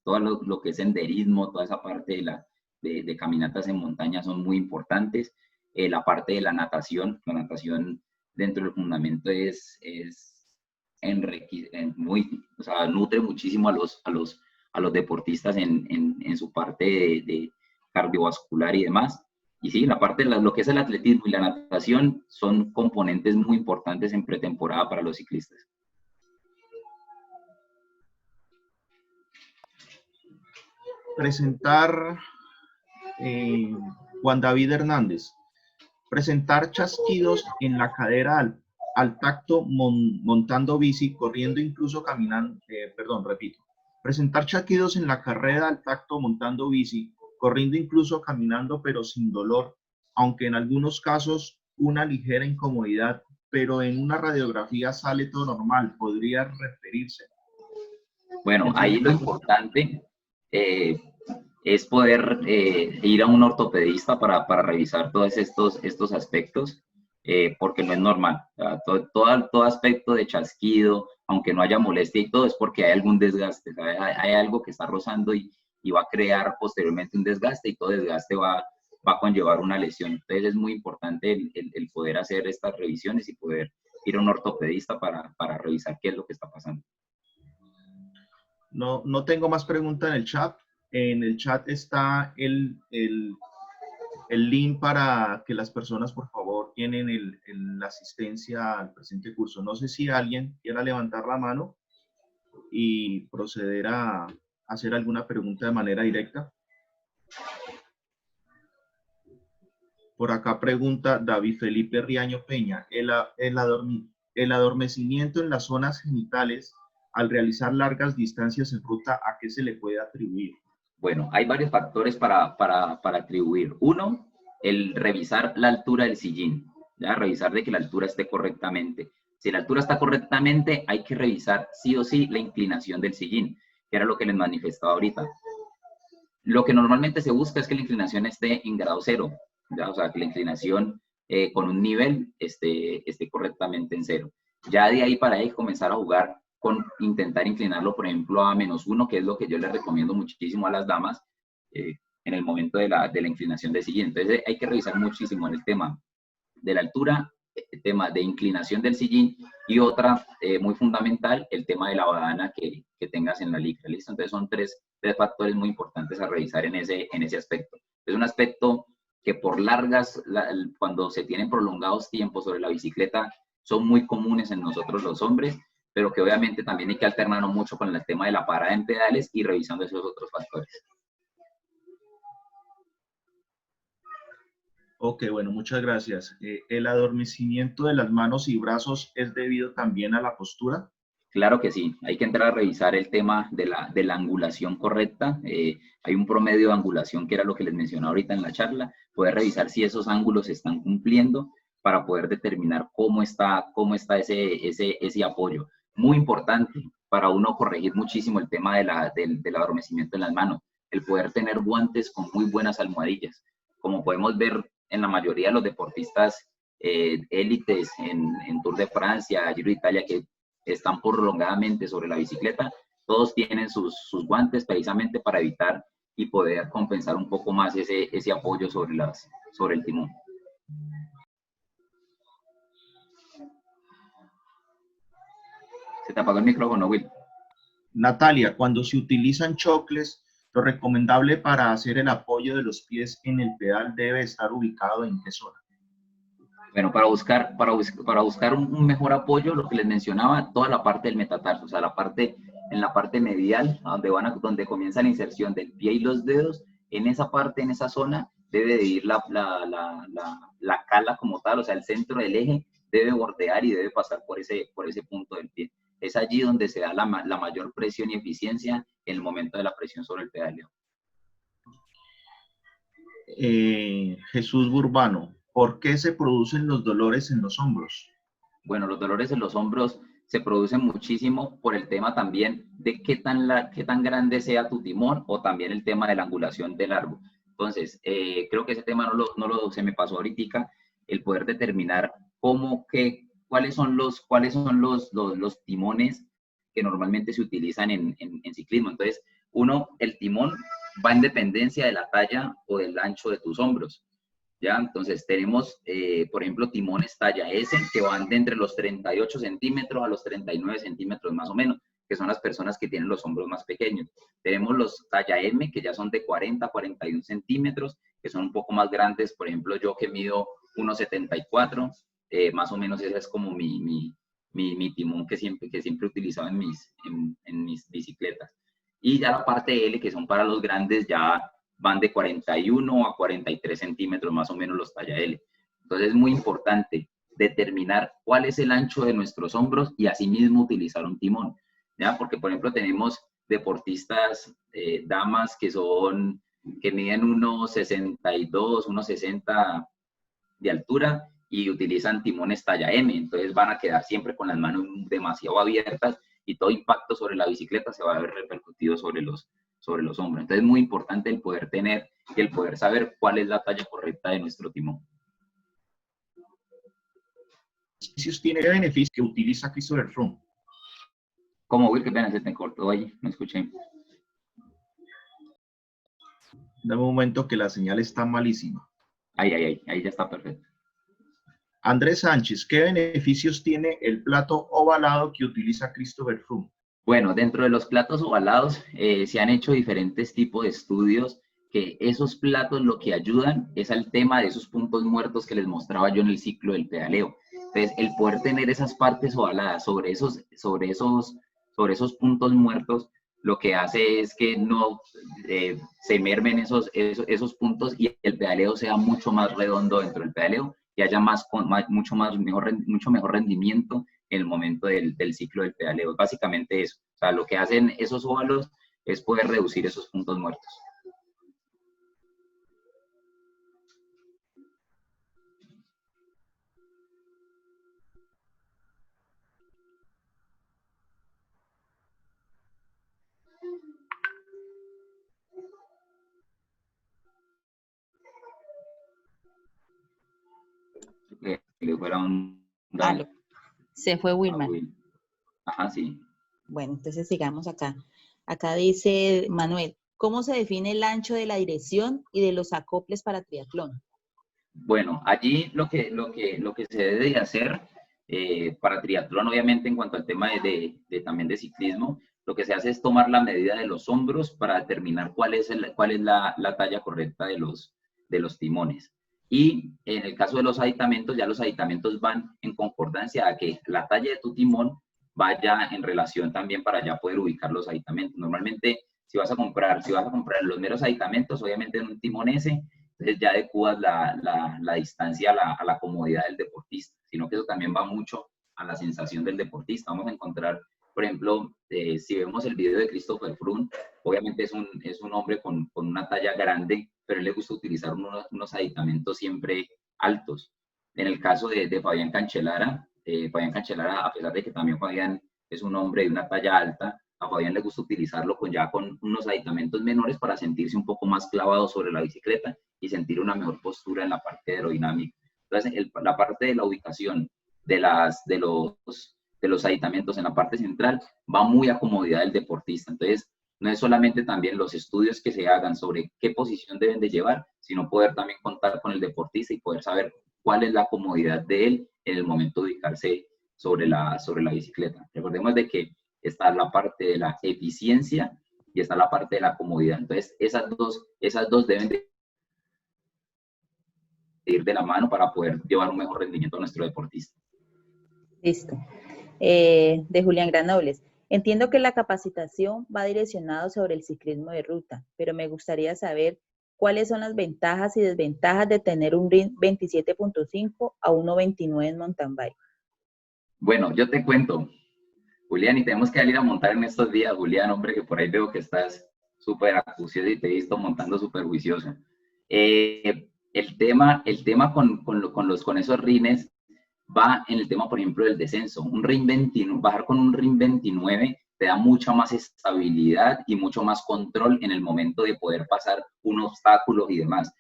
todo lo que es senderismo, toda esa parte de caminatas en montaña son muy importantes. La parte de la natación dentro del fundamento o sea, nutre muchísimo a los deportistas en su parte de cardiovascular y demás. Y sí, la parte de lo que es el atletismo y la natación son componentes muy importantes en pretemporada para los ciclistas. Presentar, Juan David Hernández, presentar chasquidos en la cadera al tacto montando bici, corriendo, incluso caminando, repito, presentar chasquidos en la carrera al tacto montando bici, corriendo, incluso caminando, pero sin dolor, aunque en algunos casos una ligera incomodidad, pero en una radiografía sale todo normal, podría referirse. Bueno, ahí lo importante es poder ir a un ortopedista para revisar todos estos aspectos, porque no es normal. Todo aspecto de chasquido, aunque no haya molestia y todo, es porque hay algún desgaste, hay algo que está rozando y va a crear posteriormente un desgaste, y todo desgaste va a conllevar una lesión. Entonces es muy importante el poder hacer estas revisiones y poder ir a un ortopedista para revisar qué es lo que está pasando. No tengo más preguntas en el chat. En el chat está el link para que las personas, por favor, tienen la asistencia al presente curso. No sé si alguien quiera levantar la mano y proceder a hacer alguna pregunta de manera directa. Por acá pregunta David Felipe Riaño Peña, el adormecimiento en las zonas genitales al realizar largas distancias en ruta, ¿a qué se le puede atribuir? Bueno, hay varios factores para atribuir. Uno, el revisar la altura del sillín, ¿ya? Revisar de que la altura esté correctamente. Si la altura está correctamente, hay que revisar sí o sí la inclinación del sillín, que era lo que les manifestaba ahorita. Lo que normalmente se busca es que la inclinación esté en grado cero, ¿ya? O sea, que la inclinación con un nivel esté correctamente en cero. Ya de ahí para ahí comenzar a jugar con intentar inclinarlo, por ejemplo, a -1, que es lo que yo les recomiendo muchísimo a las damas en el momento de la inclinación del sillín. Entonces hay que revisar muchísimo en el tema de la altura, el tema de inclinación del sillín, y otra muy fundamental, el tema de la badana que tengas en la licra, ¿listo? Entonces son tres factores muy importantes a revisar en ese aspecto. Es un aspecto que por cuando se tienen prolongados tiempos sobre la bicicleta, son muy comunes en nosotros los hombres, pero que obviamente también hay que alternarlo mucho con el tema de la parada en pedales y revisando esos otros factores. Ok, bueno, muchas gracias. ¿El adormecimiento de las manos y brazos es debido también a la postura? Claro que sí, hay que entrar a revisar el tema de la angulación correcta. Hay un promedio de angulación que era lo que les mencionaba ahorita en la charla. Poder revisar si esos ángulos se están cumpliendo para poder determinar cómo está ese apoyo. Muy importante para uno corregir muchísimo el tema del adormecimiento en las manos, el poder tener guantes con muy buenas almohadillas. Como podemos ver en la mayoría de los deportistas élites en Tour de Francia, Giro de Italia, que están prolongadamente sobre la bicicleta, todos tienen sus guantes precisamente para evitar y poder compensar un poco más ese apoyo sobre el timón. Se te apagó el micrófono, Will. Natalia, cuando se utilizan chocles, lo recomendable para hacer el apoyo de los pies en el pedal debe estar ubicado ¿en qué zona? Bueno, para buscar un mejor apoyo, lo que les mencionaba, toda la parte del metatarso, o sea, en la parte medial, donde comienza la inserción del pie y los dedos, en esa zona, debe de ir la cala como tal, o sea, el centro del eje debe bordear y debe pasar por ese punto del pie. Es allí donde se da la mayor presión y eficiencia en el momento de la presión sobre el pedaleo. Jesús Burbano, ¿por qué se producen los dolores en los hombros? Bueno, los dolores en los hombros se producen muchísimo por el tema también de qué tan grande sea tu timón, o también el tema de la angulación del largo. Entonces, creo que ese tema se me pasó ahorita, el poder determinar cuáles son los timones que normalmente se utilizan en ciclismo. Entonces, el timón va en dependencia de la talla o del ancho de tus hombros. ¿Ya? Entonces tenemos, por ejemplo, timones talla S que van de entre los 38 centímetros a los 39 centímetros más o menos, que son las personas que tienen los hombros más pequeños. Tenemos los talla M, que ya son de 40 a 41 centímetros, que son un poco más grandes. Por ejemplo, yo que mido 1,74, más o menos ese es como mi timón que siempre he utilizado en mis bicicletas. Y ya la parte L, que son para los grandes, ya van de 41 a 43 centímetros más o menos los talla L. Entonces es muy importante determinar cuál es el ancho de nuestros hombros y asimismo utilizar un timón, ¿ya? Porque, por ejemplo, tenemos deportistas, damas que miden 1,62, 1,60 de altura y utilizan timones talla M, entonces van a quedar siempre con las manos demasiado abiertas y todo impacto sobre la bicicleta se va a ver repercutido sobre los hombros. Entonces es muy importante el poder saber cuál es la talla correcta de nuestro timón. ¿Tiene beneficios que utiliza Christopher Froome? ¿Cómo, Will? Qué pena, se te cortó ahí, no escuché. Dame un momento que la señal está malísima. Ahí ya está perfecto. Andrés Sánchez, ¿qué beneficios tiene el plato ovalado que utiliza Christopher Froome? Bueno, dentro de los platos ovalados se han hecho diferentes tipos de estudios que esos platos lo que ayudan es al tema de esos puntos muertos que les mostraba yo en el ciclo del pedaleo. Entonces, el poder tener esas partes ovaladas sobre esos puntos muertos, lo que hace es que no se mermen esos puntos y el pedaleo sea mucho más redondo dentro del pedaleo y haya mucho mejor rendimiento en el momento del ciclo del pedaleo. Básicamente eso. O sea, lo que hacen esos óvalos es poder reducir esos puntos muertos. Le fuera un daño. Se fue Wilmar. Ajá, sí. Bueno, entonces sigamos acá. Acá dice Manuel, ¿cómo se define el ancho de la dirección y de los acoples para triatlón? Bueno, allí lo que se debe de hacer para triatlón, obviamente en cuanto al tema también de ciclismo, lo que se hace es tomar la medida de los hombros para determinar cuál es la talla correcta de los timones. Y en el caso de los aditamentos, ya los aditamentos van en concordancia a que la talla de tu timón vaya en relación también para ya poder ubicar los aditamentos. Normalmente, si vas a comprar los meros aditamentos, obviamente en un timón S, entonces ya adecuas la distancia a la comodidad del deportista, sino que eso también va mucho a la sensación del deportista. Vamos a encontrar, por ejemplo, si vemos el video de Christopher Froome, obviamente es un hombre con una talla grande, pero a él le gusta utilizar unos aditamentos siempre altos. En el caso de Fabián Cancellara, a pesar de que también Fabián es un hombre de una talla alta, a Fabián le gusta utilizarlo con unos aditamentos menores para sentirse un poco más clavado sobre la bicicleta y sentir una mejor postura en la parte aerodinámica. Entonces, la parte de la ubicación de los aditamentos en la parte central va muy a comodidad del deportista. Entonces, no es solamente también los estudios que se hagan sobre qué posición deben de llevar, sino poder también contar con el deportista y poder saber cuál es la comodidad de él en el momento de ubicarse sobre la bicicleta. Recordemos de que está la parte de la eficiencia y está la parte de la comodidad. Entonces, esas dos deben de ir de la mano para poder llevar un mejor rendimiento a nuestro deportista. Listo. De Julián Granobles. Entiendo que la capacitación va direccionado sobre el ciclismo de ruta, pero me gustaría saber cuáles son las ventajas y desventajas de tener un RIN 27.5 a 1.29 en mountain bike. Bueno, yo te cuento, Julián, y tenemos que salir a montar en estos días, Julián, hombre, que por ahí veo que estás súper acucioso y te he visto montando súper juicioso. El tema con esos rines va en el tema, por ejemplo, del descenso. Bajar con un RIN 29 te da mucha más estabilidad y mucho más control en el momento de poder pasar un obstáculo y demás.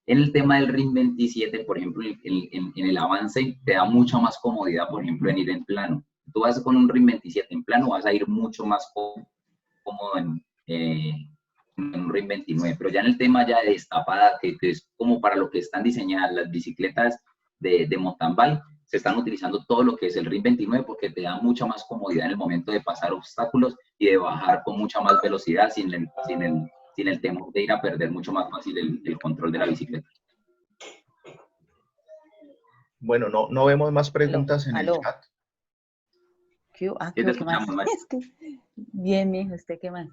En el tema del RIN 27, por ejemplo, en el avance, te da mucha más comodidad, por ejemplo, en ir en plano. tú vas con un RIN 27 en plano, vas a ir mucho más cómodo en un RIN 29, pero ya en el tema ya de destapada, que es como para lo que están diseñadas las bicicletas de mountain bike, se están utilizando todo lo que es el RIN 29 porque te da mucha más comodidad en el momento de pasar obstáculos y de bajar con mucha más velocidad sin el temor de ir a perder mucho más fácil el control de la bicicleta. Bueno, no vemos más preguntas en el chat. ¿Qué más? Es que... Bien, mijo, ¿usted qué más?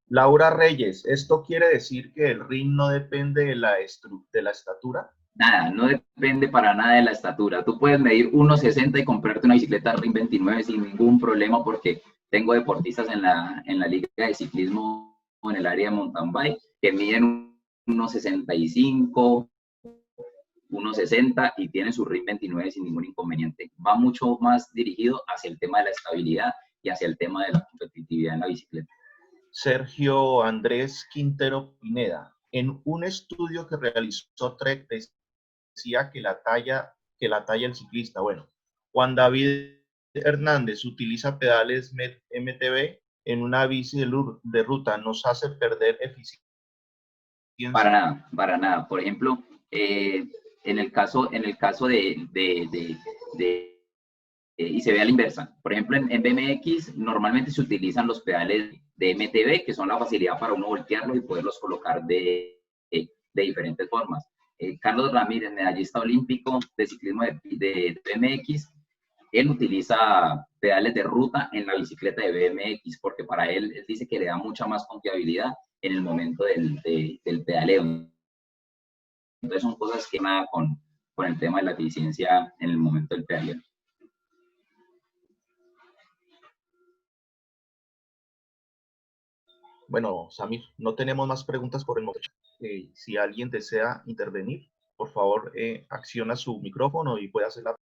Laura Reyes, ¿esto quiere decir que el RIN no depende de la estatura? Nada, no depende para nada de la estatura. Tú puedes medir 1,60 y comprarte una bicicleta RIN 29 sin ningún problema porque tengo deportistas en la liga de ciclismo en el área de mountain bike que miden 1,65, 1,60 y tienen su RIN 29 sin ningún inconveniente. Va mucho más dirigido hacia el tema de la estabilidad y hacia el tema de la competitividad en la bicicleta. Sergio Andrés Quintero Pineda, en un estudio que realizó Trek decía que la talla del ciclista, bueno, Juan David Hernández utiliza pedales MTB en una bici de ruta, nos hace perder eficiencia. Para nada. Por ejemplo, en el caso y se ve a la inversa. Por ejemplo, en BMX normalmente se utilizan los pedales de MTB, que son la facilidad para uno voltearlos y poderlos colocar de diferentes formas. Carlos Ramírez, medallista olímpico de ciclismo de BMX, él utiliza pedales de ruta en la bicicleta de BMX, porque para él dice que le da mucha más confiabilidad en el momento del pedaleo. Entonces son cosas que nada con el tema de la eficiencia en el momento del pedaleo. Bueno, Samir, no tenemos más preguntas por el momento. Si alguien desea intervenir, por favor, acciona su micrófono y puede hacer la...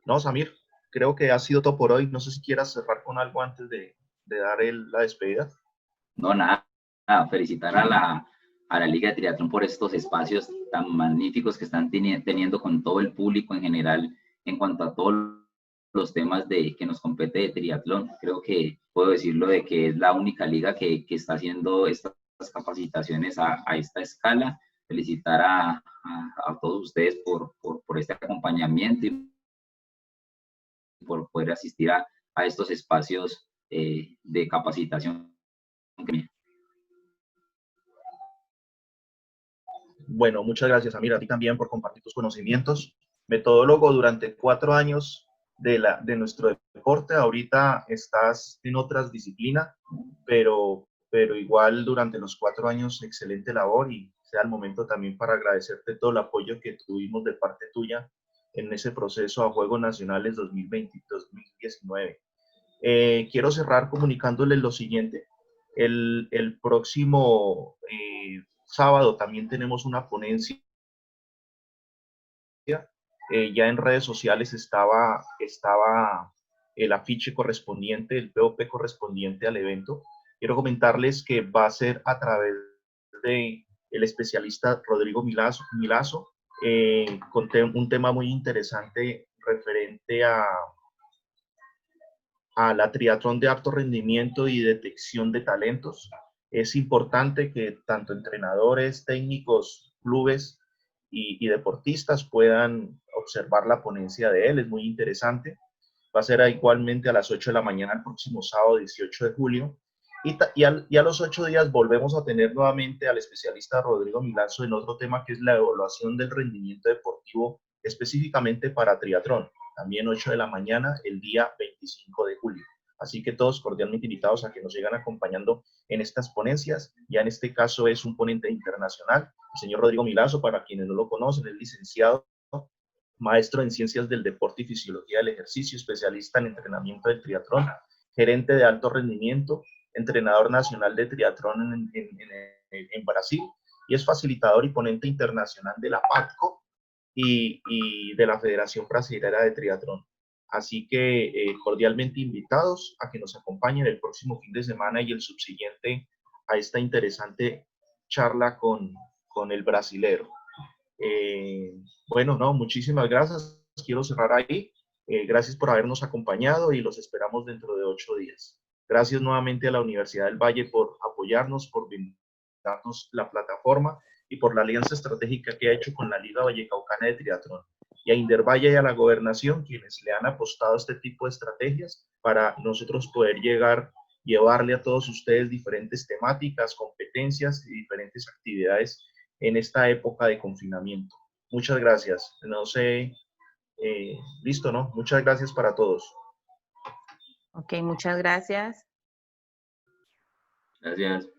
No, Samir, creo que ha sido todo por hoy. No sé si quieras cerrar con algo antes de dar la despedida. No, nada, felicitar a la Liga de Triatlón por estos espacios tan magníficos que están teniendo con todo el público en general en cuanto a todos los temas que nos compete de triatlón. Creo que puedo decirlo de que es la única liga que está haciendo estas capacitaciones a esta escala. Felicitar a todos ustedes por este acompañamiento y por poder asistir a estos espacios de capacitación. Bueno, muchas gracias, Samir, a ti también por compartir tus conocimientos. Metodólogo durante 4 años de nuestro deporte. Ahorita estás en otras disciplinas, pero igual durante los 4 años, excelente labor y sea el momento también para agradecerte todo el apoyo que tuvimos de parte tuya en ese proceso a Juegos Nacionales 2020-2019. Quiero cerrar comunicándoles lo siguiente. El próximo sábado también tenemos una ponencia. Ya en redes sociales estaba el afiche correspondiente, el POP correspondiente al evento. Quiero comentarles que va a ser a través de el especialista Rodrigo Milazzo, con un tema muy interesante referente a la triatlón de alto rendimiento y detección de talentos. Es importante que tanto entrenadores, técnicos, clubes y deportistas puedan observar la ponencia de él, es muy interesante. Va a ser igualmente a las 8 de la mañana el próximo sábado 18 de julio. Y a los 8 días volvemos a tener nuevamente al especialista Rodrigo Milazzo en otro tema que es la evaluación del rendimiento deportivo específicamente para triatlón. También 8 de la mañana el día 25 de julio. Así que todos cordialmente invitados a que nos sigan acompañando en estas ponencias. Ya en este caso es un ponente internacional, el señor Rodrigo Milazzo, para quienes no lo conocen, es licenciado, maestro en Ciencias del Deporte y Fisiología del Ejercicio, especialista en entrenamiento del triatlón, gerente de alto rendimiento, entrenador nacional de triatlón en Brasil y es facilitador y ponente internacional de la PATCO y de la Federación Brasilera de Triatlón. Así que cordialmente invitados a que nos acompañen el próximo fin de semana y el subsiguiente a esta interesante charla con el brasilero. Bueno, no, muchísimas gracias. Quiero cerrar ahí. Gracias por habernos acompañado y los esperamos dentro de 8 días. Gracias nuevamente a la Universidad del Valle por apoyarnos, por brindarnos la plataforma y por la alianza estratégica que ha hecho con la Liga Vallecaucana de Triatlón. Y a Indervalle y a la Gobernación, quienes le han apostado a este tipo de estrategias para nosotros poder llevarle a todos ustedes diferentes temáticas, competencias y diferentes actividades en esta época de confinamiento. Muchas gracias. No sé, listo, ¿no? Muchas gracias para todos. Ok, muchas gracias. Gracias.